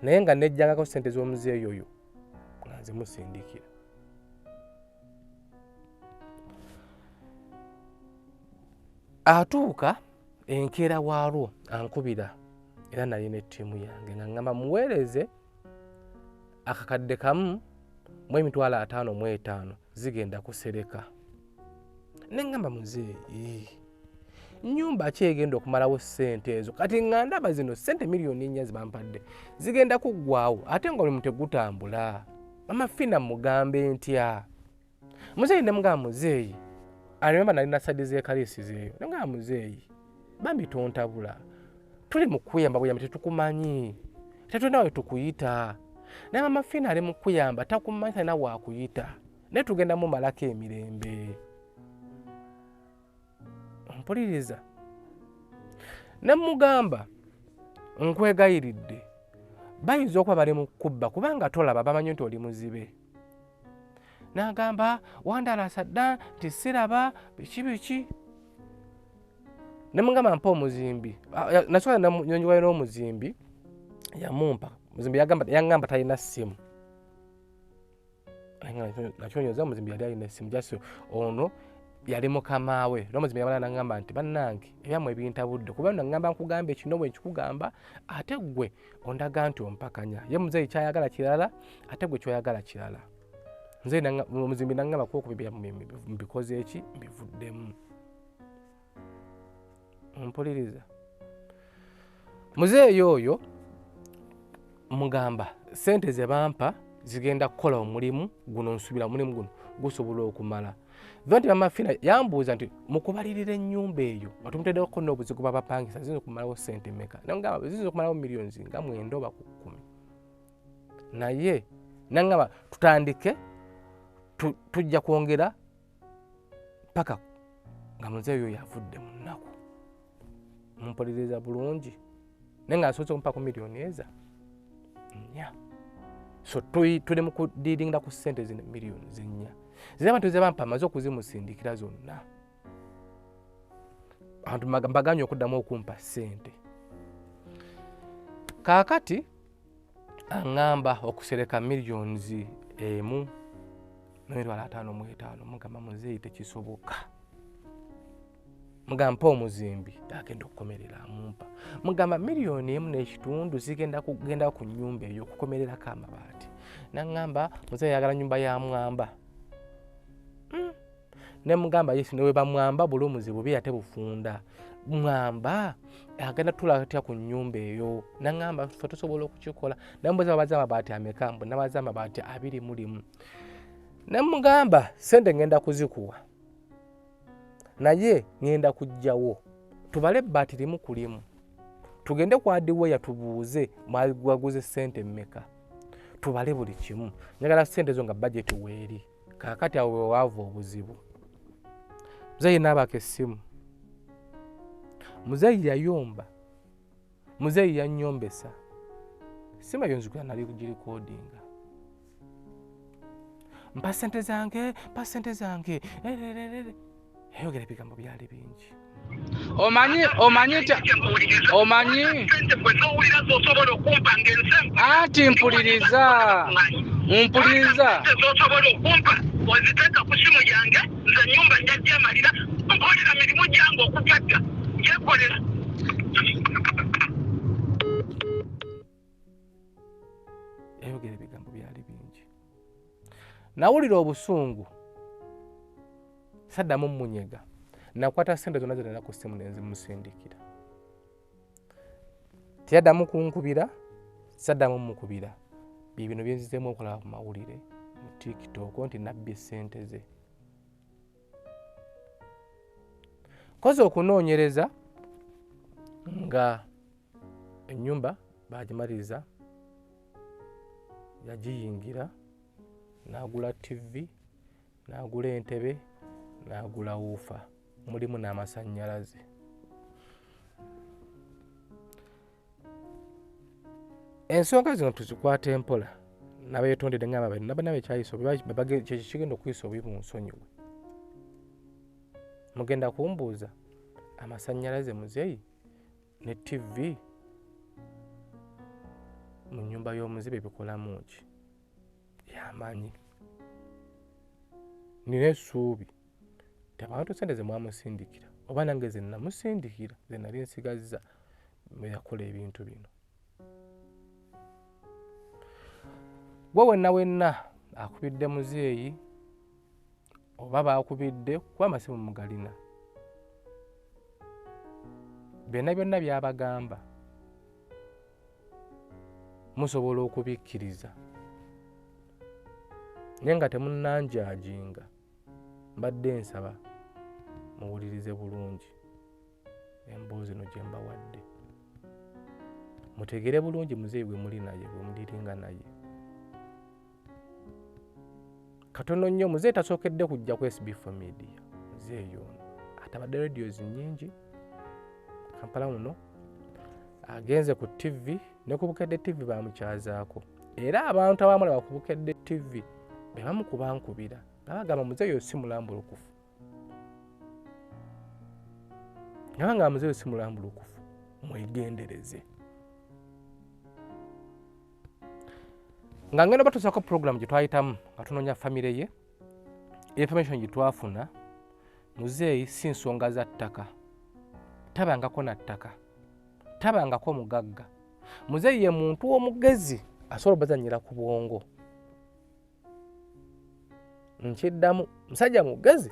Speaker 2: naye nga nejjangako ssente z'omuzeeyi oyo nga nzimusindikira atuuka enkeera waalwo ankubira era nali n'ettiimu yange nga ngamba muweereze akakadde kamu mu $55,000 zigenda kusereka ne ngamba muzeeyi nnyumba ki egenda okumalawo ssente ezo kati nga ndaba zino ssente $1,400,000 zibampadde zigenda kuggwaawo ate nga omulimu tegutambula amafina mugambe ntya muzeeyi ne mugamba muzeeyi alimemba nali nasadi zeekaliisi zeeyo ne mugamba muzeeyi bambi tontabula tuli mu kuyamba buyambi tetukumanyi tetulina we tukuyita naye amafina ali mu kuyamba takumanyi talina waakuyita naye tugenda mumalako emirembe mpuliriza ne mugamba nkwegayiridde bayinza okuba bali mu kubba kubanga tolaba bamanyi nti oli muzibe n'agamba wandalasa dda nti siraba biki ne mugamba mpa omuzimbi nasobola nyonyiwayo n'omuzimbi yamumpa muzimbi yangamba talina ssimu nakyonyoza muzimbi yali alina essimu jasi ono yali mukama we era muzimbi yamala nagamba nti bannange ebyammwe ebintabudde kuba nagamba nkugamba ekino bwe nkikugamba ate ggwe ondaga nti ompakanya ye muzeeyi kyayagala kirala ate ggwe kyoyagala kirala nze muzimbi nagamba kuba mbikoze eki mbivuddemu ompuliriza muzeeyi oyo mugamba sente ze bampa zigenda kukola omulimu guno nsubira omulimu guno gusobola okumala nti Mamafiina yambuuza nti mukubalirira ennyumba eyo batumuteddeeko n'obuzigo bwabapangisa ziyinza okumalawo sente meka nagamba ziyinza okumalawo miliyoni nga 9 oba 10 naye nagamba tutandike tujja kwongera paka nga muzeeyi oyo yavudde mu nnaku mumpuliriza bulungi naye nga asoose omupaako miliyoni eza 4 so tuli mu kudiiringira ku ssente zino miliyoni 4 ziri abantu ze bampa amaze okuzimusindikira zonna abantu mbaganye okuddamu okumpa ssente kaakati aŋŋamba okusereka miliyoni 1.55 mugamba muzeeyi tekisoboka mugamba omuzimbi agenda okukomerera amumpa mugamba miliyoni 1.5 zigenda kugenda ku nnyumba eyo okukomererako amabaati naŋŋamba muzeeyi ayagala nnyumba ya mwamba ne mugamba yesi newe bamwamba buli omuzibu bye ate bufunda mwamba agenda tulatya ku nnyumba eyo naŋŋamba ffe tusobola okukikola nambuza babaza amabaati ameka mbu nabaza amabaati 21 ne mugamba sente ngenda kuzikuwa naye ngenda kujjawo tubale ebbaati limu ku limu tugende ku adiweya tubuuze mwaguze sente mmeka tubale buli kimu njagala sente zo nga budget weeri kaakati awo waava obuzibu muzeeyi n'abaako essimu muzeeyi yayomba muzeeyi yannyombesa essimu eyo nzikula nali kugirikodinga mpa sente zange ayogera ebigambo byali bingi omanyi anti mpuliriza oziteeka ku simu yange nze nyumba njagyemalira mpolira mirimu gyange okugagga gyekolera ayogera ebigambo byali bingi nawulira obusungu saddamu munyega nakwata sente zonna zirina ku ssimu nenzimusindikira teyaddamu kunkubira saddamu mukubira bibino byenzizemu okulaba ku mawulire mu TikTok nti nabbye sente ze koze okunoonyereza nga ennyumba bagimaliriza yagiyingira n'agula TV n'agula entebe n'agula wuufa mulimu n'amasannyalaze ensonga zino tuzikwata empola n'abeetondedde ngamba bano nabana bekyayisa kyekigenda okuyisa obubi mu nsonyiwe mugenda kumbuuza amasannyalaze muzeeyi ne TV mu nnyumba y'omuzibe bikolamu ki yamanyi nina essuubi abantu sente ze mwamusindikira oba nange ze namusindikira ze nali nsigazza yakola ebintu bino gwe wenna akubidde muzeeyi oba bakubidde kuba amasimu mugalina byonna byabagamba musobola okubikkiriza naye nga temunnanjajinga mbadde nsaba muwulirize bulungi emboozi no gye mbawadde mutegere bulungi muzeeyi bwe muli naye bwe muliringa naye katono nnyo muzeeyi tasookedde kujja ku SB4 Media muzeeyi ono atabadde radiozi nnyingi Kampala muno agenze ku TV ne ku Bukedde TV bamukyazaako era abantu abamulaba ku Bukedde TV be bamukubankubira bagamba muzeeyi si mulambulukufu nga muzeeyi si mulambulukufu mwegendereze nga ngenda batusaako program gye twayitamu nga tunoonya famire ye. Information gye twafuna, muzeeyi si nsonga za ttaka, tabangako na ttaka, tabangako mugagga. Muzeeyi ye muntu omugezi asobola obazannyira ku bwongo. Nkiddamu, musajja mugezi.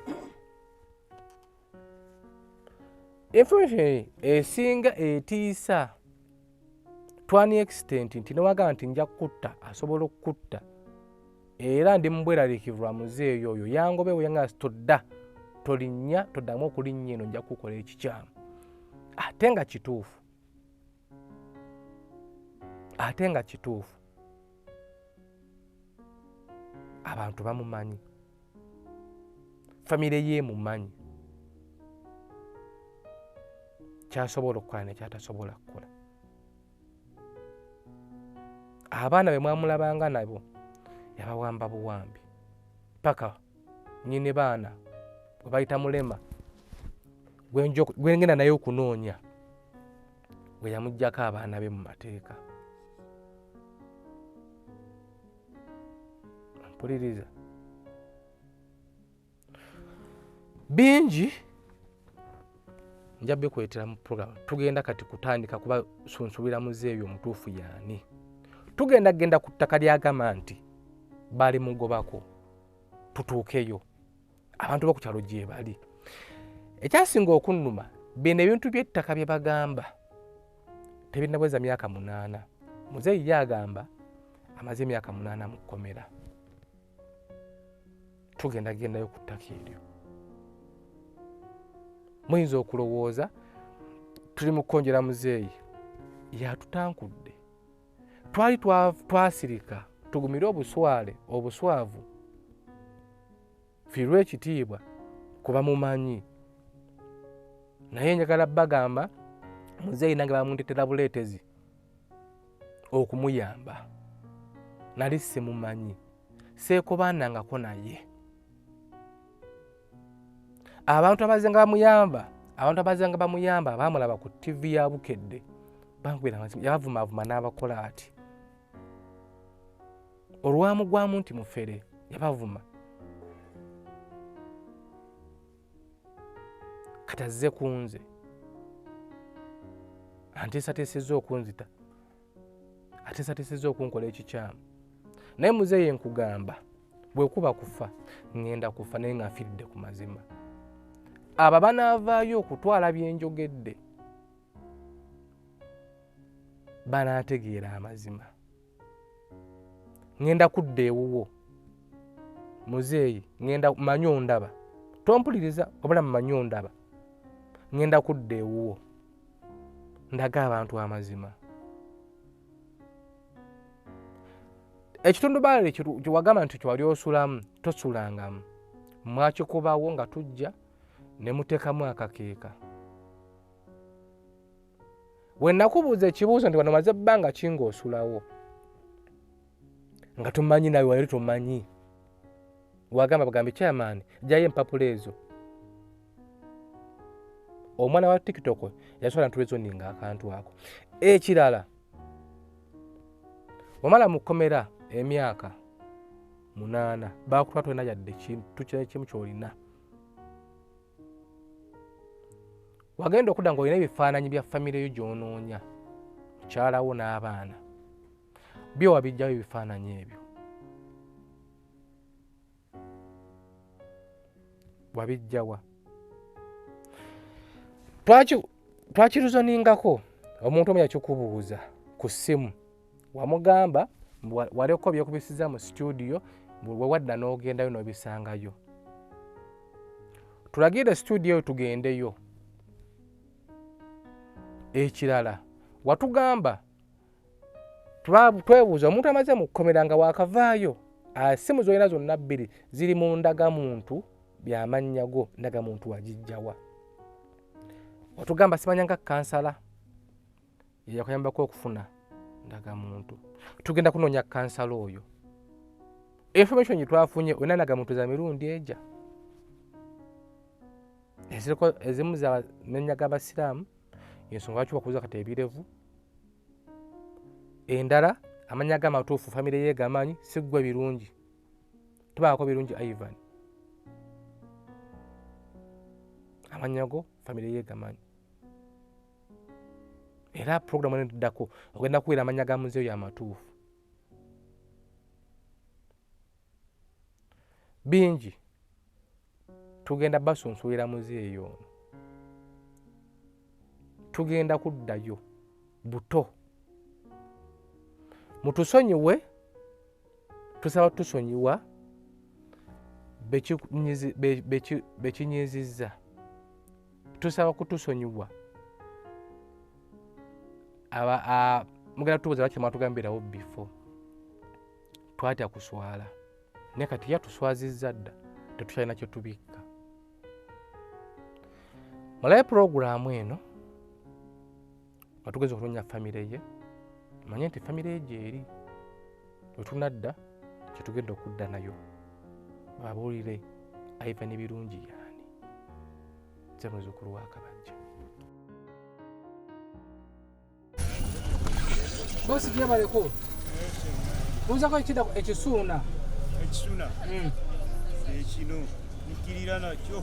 Speaker 2: Information esinga etiisa twani extent nti newagamba nti nja kutta asobola okutta era ndi mubweraliikivu lwa muzeeyi oyo yangobeewo yanga todda tolinnya toddamu okulinnya eno nja kukola ekikyamu ate nga kituufu abantu bamumanyi, famire ye mumanyi kyasobola okukola nekyatasobola kukola. Abaana be mwamulabanga nabo yabawamba buwambi paka nyine baana gwe bayita mulema gwengenda naye okunoonya gwe yamuggyako abaana be mu mateeka. Mpuliriza bingi nja bikwetera mu program. Tugenda kati kutandika kuba sunsulira muzeeyi omutuufu yaani. Tugenda ku ttaka lyagamba nti bali mugobako tutuukeyo abantu boku kyalo gye bali. Ekyasinga okunnuma bino ebintu by'ettaka bye bagamba tebinabweza myaka 8. Muzeeyi yagamba amaze emyaka 8 mu kkomera. Tugendayo ku ttaka eryo. Muyinza okulowooza tuli mu kkonjera muzeeyi yatutankudde. Twali twasirika tugumire obuswavu fiirwe ekitiibwa kuba mumanyi. Naye njagala bagamba muzeeyi nange bamuntetera buleetezi okumuyamba. Nali simumanyi seekobaanangako naye. Abantu abazanga bamuyamba baamulaba ku TV ya Bukedde bangwira amazima yabavumaavuma n'abakola ati. Olwamugwamu nti mufere yabavuma. Kati azze kunze anteesateesezza okunzita ateesateesezza okunkola ekikyamu. Naye muzeeyi nkugamba bwe kuba kufa ngenda kufa naye nga nfiiridde ku mazima. Abo banaavaayo okutwala byenjogedde banaategeera amazima. Ngenda kudda ewuwo muzeeyi, ngenda manyi ondaba, tompuliriza obulamu manyi ondaba. Ngenda kudda ewuwo ndaga abantu amazima. Ekitundubaale kye wagamba nti kyewali osulamu tosulangamu, mwakikubawo nga tujja ne muteekamu akakeeka. Bwe nakubuuza ekibuuzo nti wano maze bbanga ki ng'osulawo nga tumanyi nawe wali tumanyi, wagamba bagambe chairman jjayo empapula ezo. Omwana wa TikTok yasobola ntulezoninga akantu ako. Ekirala wamala mu kkomera emyaka 8 bakutwa tolina yadde kintu kimu kyolina. Wagenda okudda ng'olina ebifaananyi bya famire yo gy'onoonya, mukyalawo n'abaana, byo wabijjayo ebifaananyi ebyo. Wabijjawa twakiruzoningako omuntu omu yakikubuuza ku ssimu, wamugamba waleko byekubisiza mu studio, bwe wadda n'ogendayo n'obisangayo. Tulagire studio tugendeyo. Ekirala watugamba twebuuza omuntu amaze mu kkomera nga waakavaayo, ssimu zolina zonna 2 ziri mu ndagamuntu byamannya go, ndagamuntu wagijjawa. Watugamba simanyanga kansala yakuyambako okufuna ndagamuntu. Tugenda kunoonya kansala oyo. Information gye twafunye olina ndagamuntu za mirundi eja. Ezimu za menya g'Abasiraamu, ensonga lwaki bakuza kati ebirevu. Endala amanya gamatuufu famire ye gamanyi siggwe birungi tubaako birungi Ivan amanya go famire ye gamanyi era program eno tuddako ogenda kuwera amanya ga muzeeyo y'amatuufu bingi tugenda basunsuwera muzeeyo ono tugenda kuddayo buto mutusonyiwe tusaba tusonyiwa bekinyizizza tusaba kutusonyiwa mugenda tubuuza lwaki mwatugambirawo before twatya kuswala naye kati yatuswazizza dda tetukyalina kye tubikka malayo puroguramu eno nga tugeza okunonya famire ye manye nti famire ye gyeri wetunadda kyetugenda okudda nayo babuulire Ivan birungi yaani nze muzzukulu wa Kabajja
Speaker 8: bosi gyebaleko buuzako ekisuuna
Speaker 10: ekino nikirira nakyo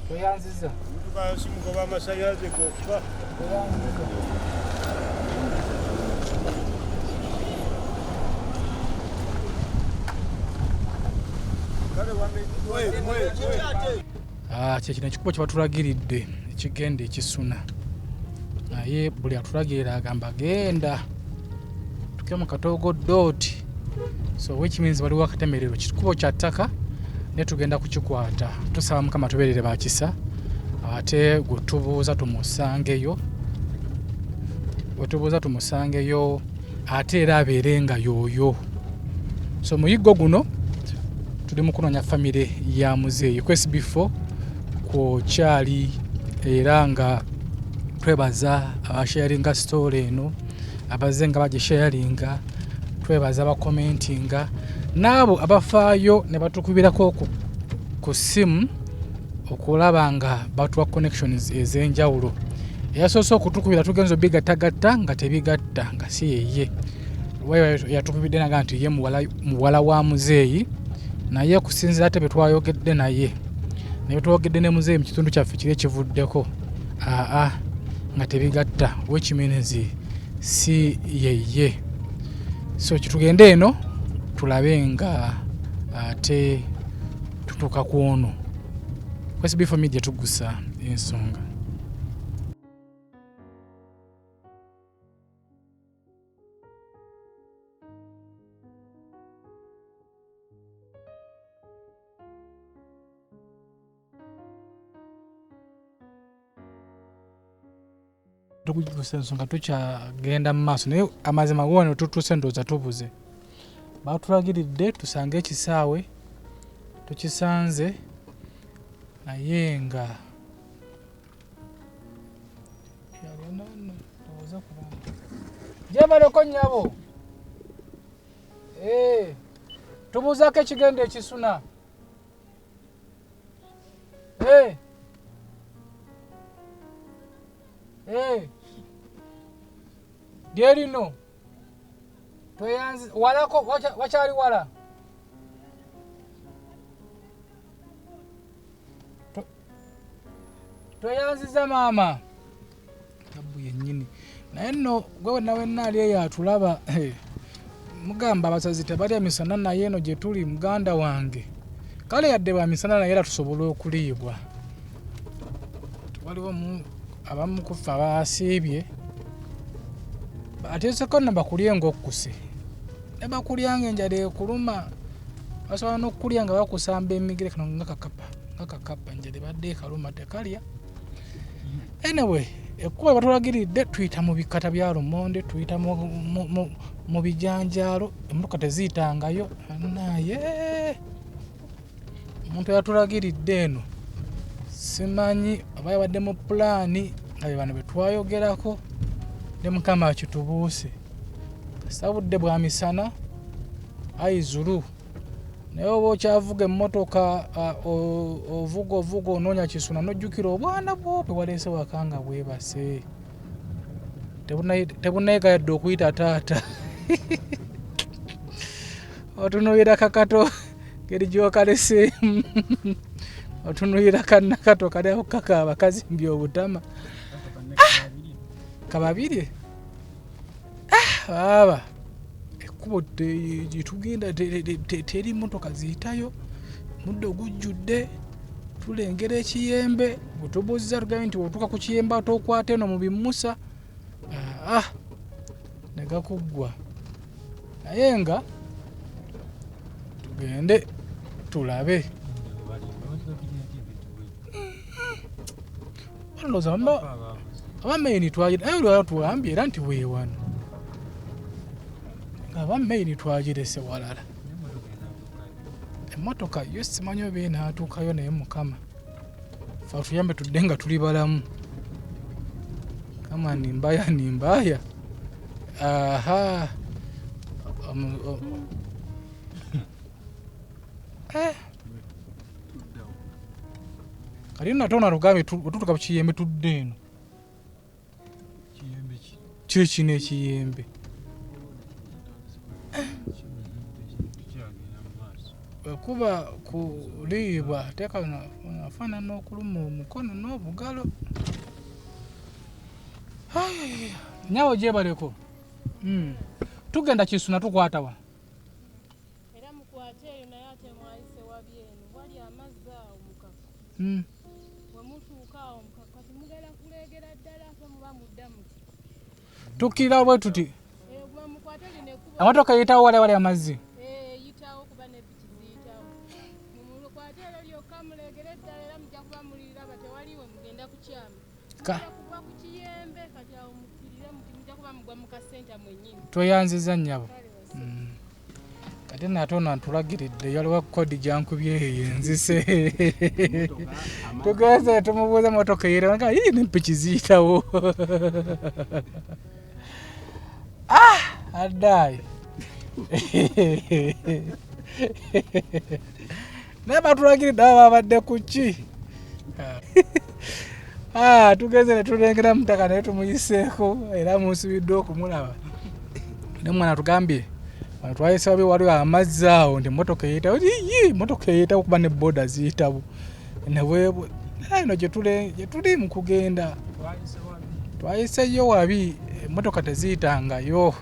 Speaker 8: toyanziza
Speaker 10: tukasimugoba amasanyalaze gokka
Speaker 8: kyekino ekikubo kyebatulagiridde ekigenda ekisuna naye buli atulagirira agamba genda tuke mu katoogoddooti so which means waliwo akatemerero kikubo kya ttaka naye tugenda kukikwata tusaba Mukama tubeerere bakisa ate gwetubuuza tumusangeyo ate era abeere nga yooyo so muyiggo guno tuli mu kunoonya famire ya muzeeyi ku SB4 kwokyali era nga twebaza abasharinga story eno abaze nga bagisharinga twebaza abakomentinga n'abo abafaayo ne batukubirako ku simu okulaba nga batuwa connections ez'enjawulo eyasoose okutukubira tugenza obigattagatta nga tebigatta nga si yeye yatukubidde naga nti ye muwala wa muzeeyi naye kusinzira ate betwayogedde naye nebetwogedde ne muzeeyi mu kitundu kyaffe kiri ekivuddeko nga tebigatta wekimenezi si yeye so kitugende eno tulabe nga ate tutuuka ku ono SB4 Media Tuggussa Enssonga. Tuggussa Enssonga tukyagenda mu maaso naye amazima goone tutuuse ndowooza tubuze batulagiridde tusange ekisaawe tukisanze naye nga gyebaleko nnyabo tubuuzako ekigenda ekisuna lyerino walako wakyali wala tweyanziza maama abu yennyini naye nno gwe wenna ali eyo atulaba mugamba abasazi tebalya misana naye eno gye tuli muganda wange kale yadde bwa misana naye era tusobole okuliibwa waliwo abamu kufa basiibye ateeseko na bakulye ng'okkuse ne bakulyanga enjala ekuluma basobola n'okulya nga bakusamba emigere kano nga kakapa enjala ebadde ekaluma tekalya anyway ekkuba batulagiridde tuyita mu bikata bya lumonde tuyita mu bijanjaalo emmotoka teziyitangayo naye omuntu eyatulagiridde eno simanyi oba yabadde mu pulaani nga be bano betwayogerako ne Mukama akitubuuse sabudde bwa misana ayizulu naye oba okyavuga emmotoka ovuga onoonya kisuna n'ojjukira obwana bwope waleese waka nga bwebase tebunayega yadde okuyita taata otunuira kakato ngeri gyokalese otunuira kanakato kaliaho kaka bakazimbye obutama kababirye baba ekkubo gyetugenda teri motoka ziyitayo muddo gujjudde tulengera ekiyembe bwetubuuziza tugambe nti otuuka ku kiyembe atokwata eno mu bimusa negakuggwa naye nga tugende tulabe olowooza abameyini twagira naye olwala tuwambye era nti weewano abameyini twagirese walala emmotoka yo simanyi oba enaatuukayo naye mukama fe atuyambe tudde nga tuli balamu kama nimbaaya aha kali natona tugambe tutuka ku kiyembe tudde eno kino ekiyembe kuba kuliibwa teeka nafaanana okuluma omukono n'obugalo nyawo gyebaleko tugenda Kisuna tukwatawa
Speaker 11: era mukwate eyo naye ate mwayise wabi eno wali amazzi awo mukaka wemutuuka awo mukaka kati mugenda kuleegera ddala ate muba mudda muti
Speaker 8: tukkirira bwe tuti emotoka eyitawo wali amazzi
Speaker 11: eyitawo kuba nepiki ziyitawo mumukwate era lyokka muleegere ddala era mujja kuba muliraba tewaliwe mugenda kukyama kuba ku kiyembe kati awo mukkirire muti mujja kuba mugwa mu kasenta mwennyini
Speaker 8: tweyanziza nnyabo kati natona ntulagiridde yaliwa kodi gyankubye yenzise tugeze tumubuuza motoka eyera ii nempiki ziyitawo addayi naye batulagiridde aba babadde ku ki tugeze ne tulengera mutaka naye tumuyiseeko era munsubiddwe okumulaba ne mwana tugambye twayise wabi waliwo amazzi awo nti motoka eyitawo motoka eyitawo kuba ne boda ziyitawo nebwebwe eno gyetuli mu kugenda twayiseyo wabi motoka teziyitangayo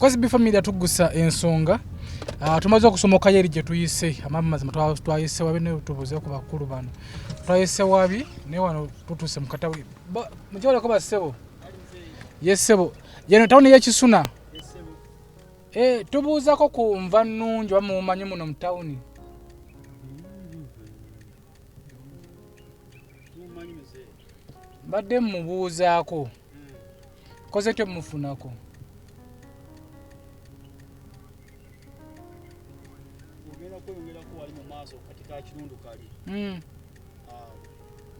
Speaker 8: SB4 Media Tuggussa Enssonga tumaze okusomoka yeri gye tuyise amama mazima twayise wabi ne tubuze ku bakulu bano twayise wabi ne wano tutuse mukatawi mujole ko basebo yesebo yeno tawuni ye Kisuna tubuza ko kumva nnungi bamumanyi muno mu tawuni badde mubuuzaako koze te mufunako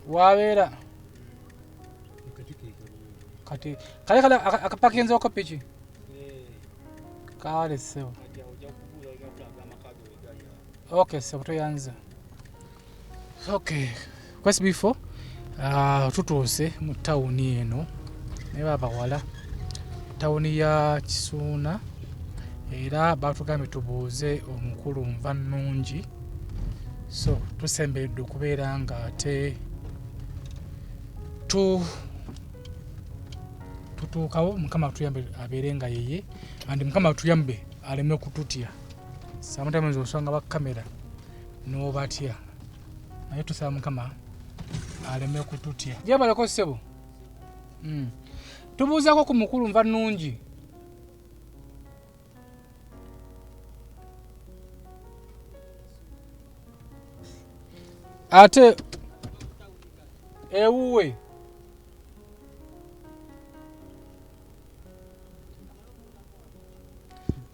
Speaker 8: wabeera kati kale akapakinzeko piki kale sebo okay sebo toyanza okay SB4 tutuuse mu tawuni eno naye babawala tawuni ya Kisuna era batugambye tubuuze omukulu nva nnungi so tusembedde okubeera nga ate tutuukawo mukama tuyambe abeere nga yeye andi mukama tuyambe aleme kututya sometimes osanga ba kamera n'obatya naye tusaba Mukama aleme kututya jebalako ssebo tubuuzako ku mukulu nva nnungi ate ewuwe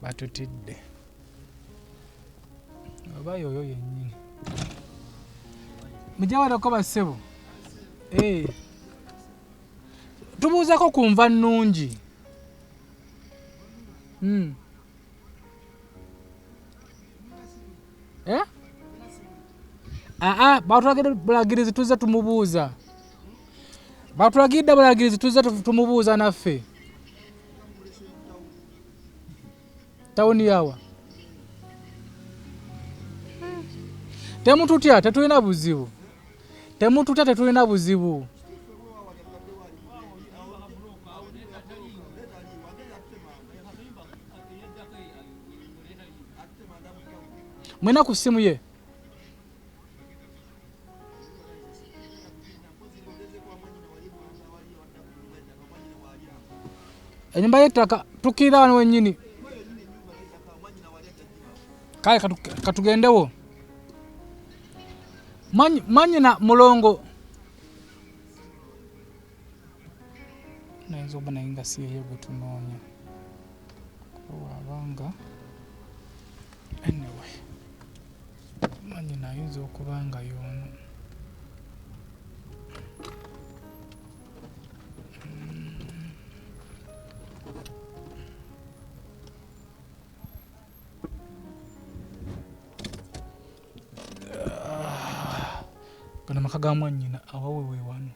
Speaker 8: batutidde oba yoyo yennyini mujawalako bassebo tubuuzako ku nva nnungi batulagidde bulagirizi tuzze tumubuuza batulagidde bulagirizi tuzze tumubuuza naffe tawuni yawa temututya tetulina buzibu temututya tetulina buzibu mwena ku ssimu ye enyumba y'ettaka tukirira wano wennyini kale katugendewo manyina mulongo nayinza oba naye nga si yeye gwe tunoonya wabanga anyway manyina ayinza okuba nga y'ono gana maka ga mwanyina awawewe wano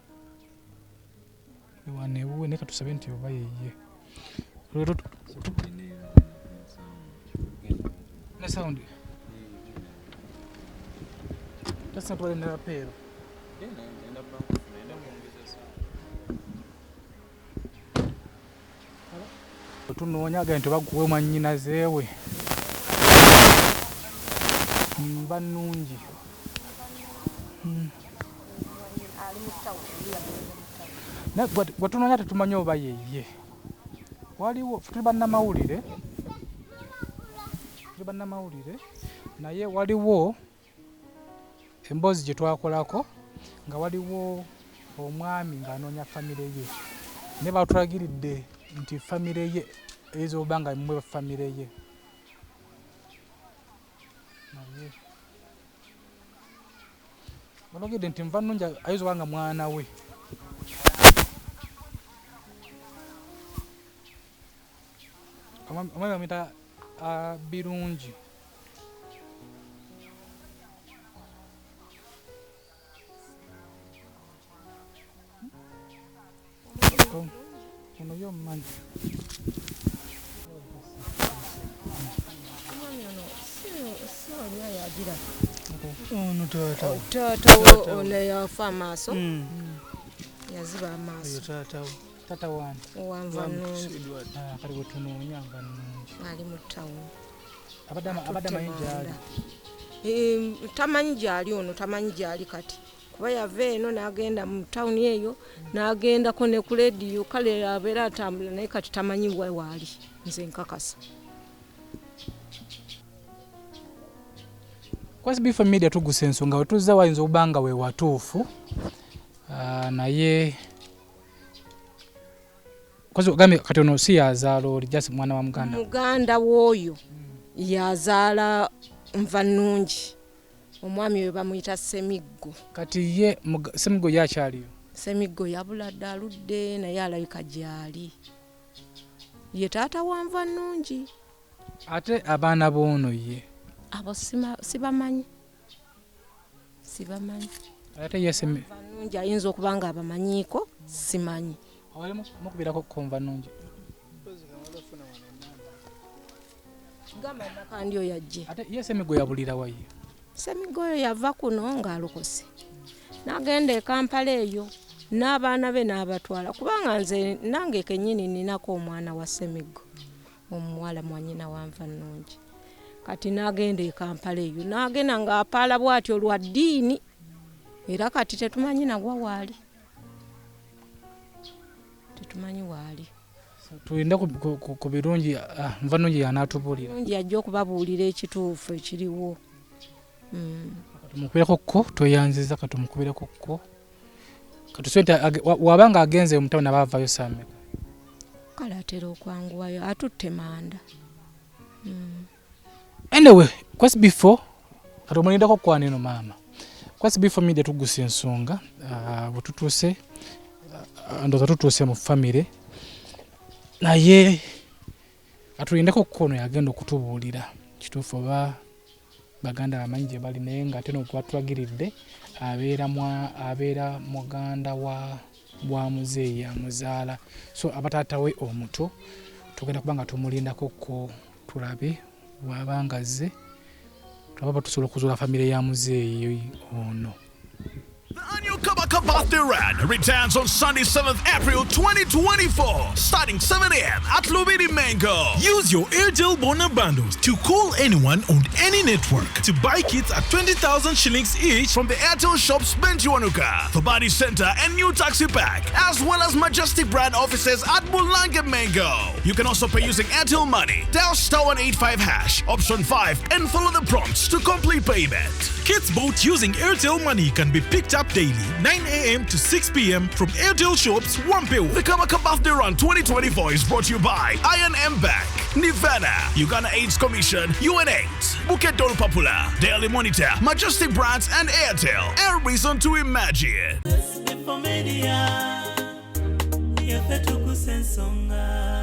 Speaker 8: wane wuwe neka tusabe nti oba yeye lero na sound tasa pale na pero tunoonya gante baguwe mwanyina zewe mbanungi gwatunoonya tetumanyi oba yeye waliwo tuli bannamawulire naye waliwo emboozi gye twakolako nga waliwo omwami ng'anoonya famire ye ne batulagiridde nti famire ye eyinza oba nga mmwe famire ye naye balogedde nti nva nnungi ayinza oba nga mwana we omwami bamuyita birungi ono yo mmanyi ono
Speaker 12: taatawo ono yafa amaaso yaziba amaaso
Speaker 8: tata wani
Speaker 12: owanva nnungi
Speaker 8: kali bwe tunoonya nva nnungi
Speaker 12: ali mu ttawuni
Speaker 8: abadde amanyi gyali
Speaker 12: tamanyi gyali ono tamanyi gyali kati kuba yava eno n'agenda mu ttawuni eyo n'agendako ne ku lediyo kale abeera atambula naye kati tamanyi waali nze nkakasa
Speaker 8: ku SB4 Media Tuggussa Enssonga wetuzza wayinza okuba nga we watuufu naye gambe kati ono si yazaala oli jasi mwana wa
Speaker 12: muganda w'oyo yazaala nva nnungi omwami we bamuyita Semiggo
Speaker 8: kati ye Semiggo yakyaliyo
Speaker 12: Semiggo yabuladde aludde naye alabika gyali ye taata wa nva nnungi
Speaker 8: ate abaana b'ono ye
Speaker 12: abo sibamanyi
Speaker 8: ate ye
Speaker 12: nnungi ayinza okuba nga abamanyiiko simanyi
Speaker 8: mukubirako konva nnungi
Speaker 12: gamba nakandi oyo yajje
Speaker 8: ate ye Semiggo yabulira waye
Speaker 12: Semiggo oyo yava kuno ng'alokose n'agenda e Kampala eyo n'abaana be n'abatwala kubanga nze nange kennyini ninako omwana wa Semiggo omuwala mwanyina wa nva nnungi kati n'agenda e Kampala eyo n'agenda ng'apaala bw'atyo lwa ddiini era kati tetumanyi nagwa waali tetumanyi waali
Speaker 8: tuyinde ku birungi nva nungi yanaatubuulira
Speaker 12: birungi ajja okubabuulira ekituufu ekiriwo
Speaker 8: katumukubireko kko tweyanziza katumukubireko kko katusente wabanga agenze omutawe nabavayo saameka
Speaker 12: kale atera okwanguwayo atutte manda
Speaker 8: anyway kwesi before katumulindako kwanino maama kwesi SB4 Media Tuggussa Enssonga bwetutuuse ndoza tutuuse mu famire naye atulindeko kkono yagenda okutubuulira kituufu oba baganda bamanyi gye bali naye ng'ate n'okwatulagiridde abeera muganda wa muzeeyi amuzaala so abataata we omuto tugenda kuba nga tumulindako kko tulabe bw'abanga azze tulaba tusobola okuzuula famire ya muzeeyi ono.
Speaker 5: The annual Kabaka Birthday Run returns on Sunday, 7th April 2024, starting 7 a.m. at Lubidi Mango. Use your Airtel Bona bundles to call anyone on any network to buy kits at 20,000 shillings each from the Airtel shops Benjuanuka, the Body Center and New Taxi Pack, as well as Majestic brand offices at Bulanga Mango. You can also pay using Airtel Money. Dial *185# option 5 and follow the prompts to complete payment. Kits bought using Airtel Money can be picked up daily, 9 a.m. to 6 p.m. from Airtel shops Wampil. The Kabaka Birthday Run 2024 is brought to you by I&M Bank, Nivana, Uganda AIDS Commission, UNAIDS, Bukit Dol Popular, Daily Monitor, Majestic Brands and Airtel. A reason to imagine.
Speaker 1: SB4 Media, Tuggussa Enssonga.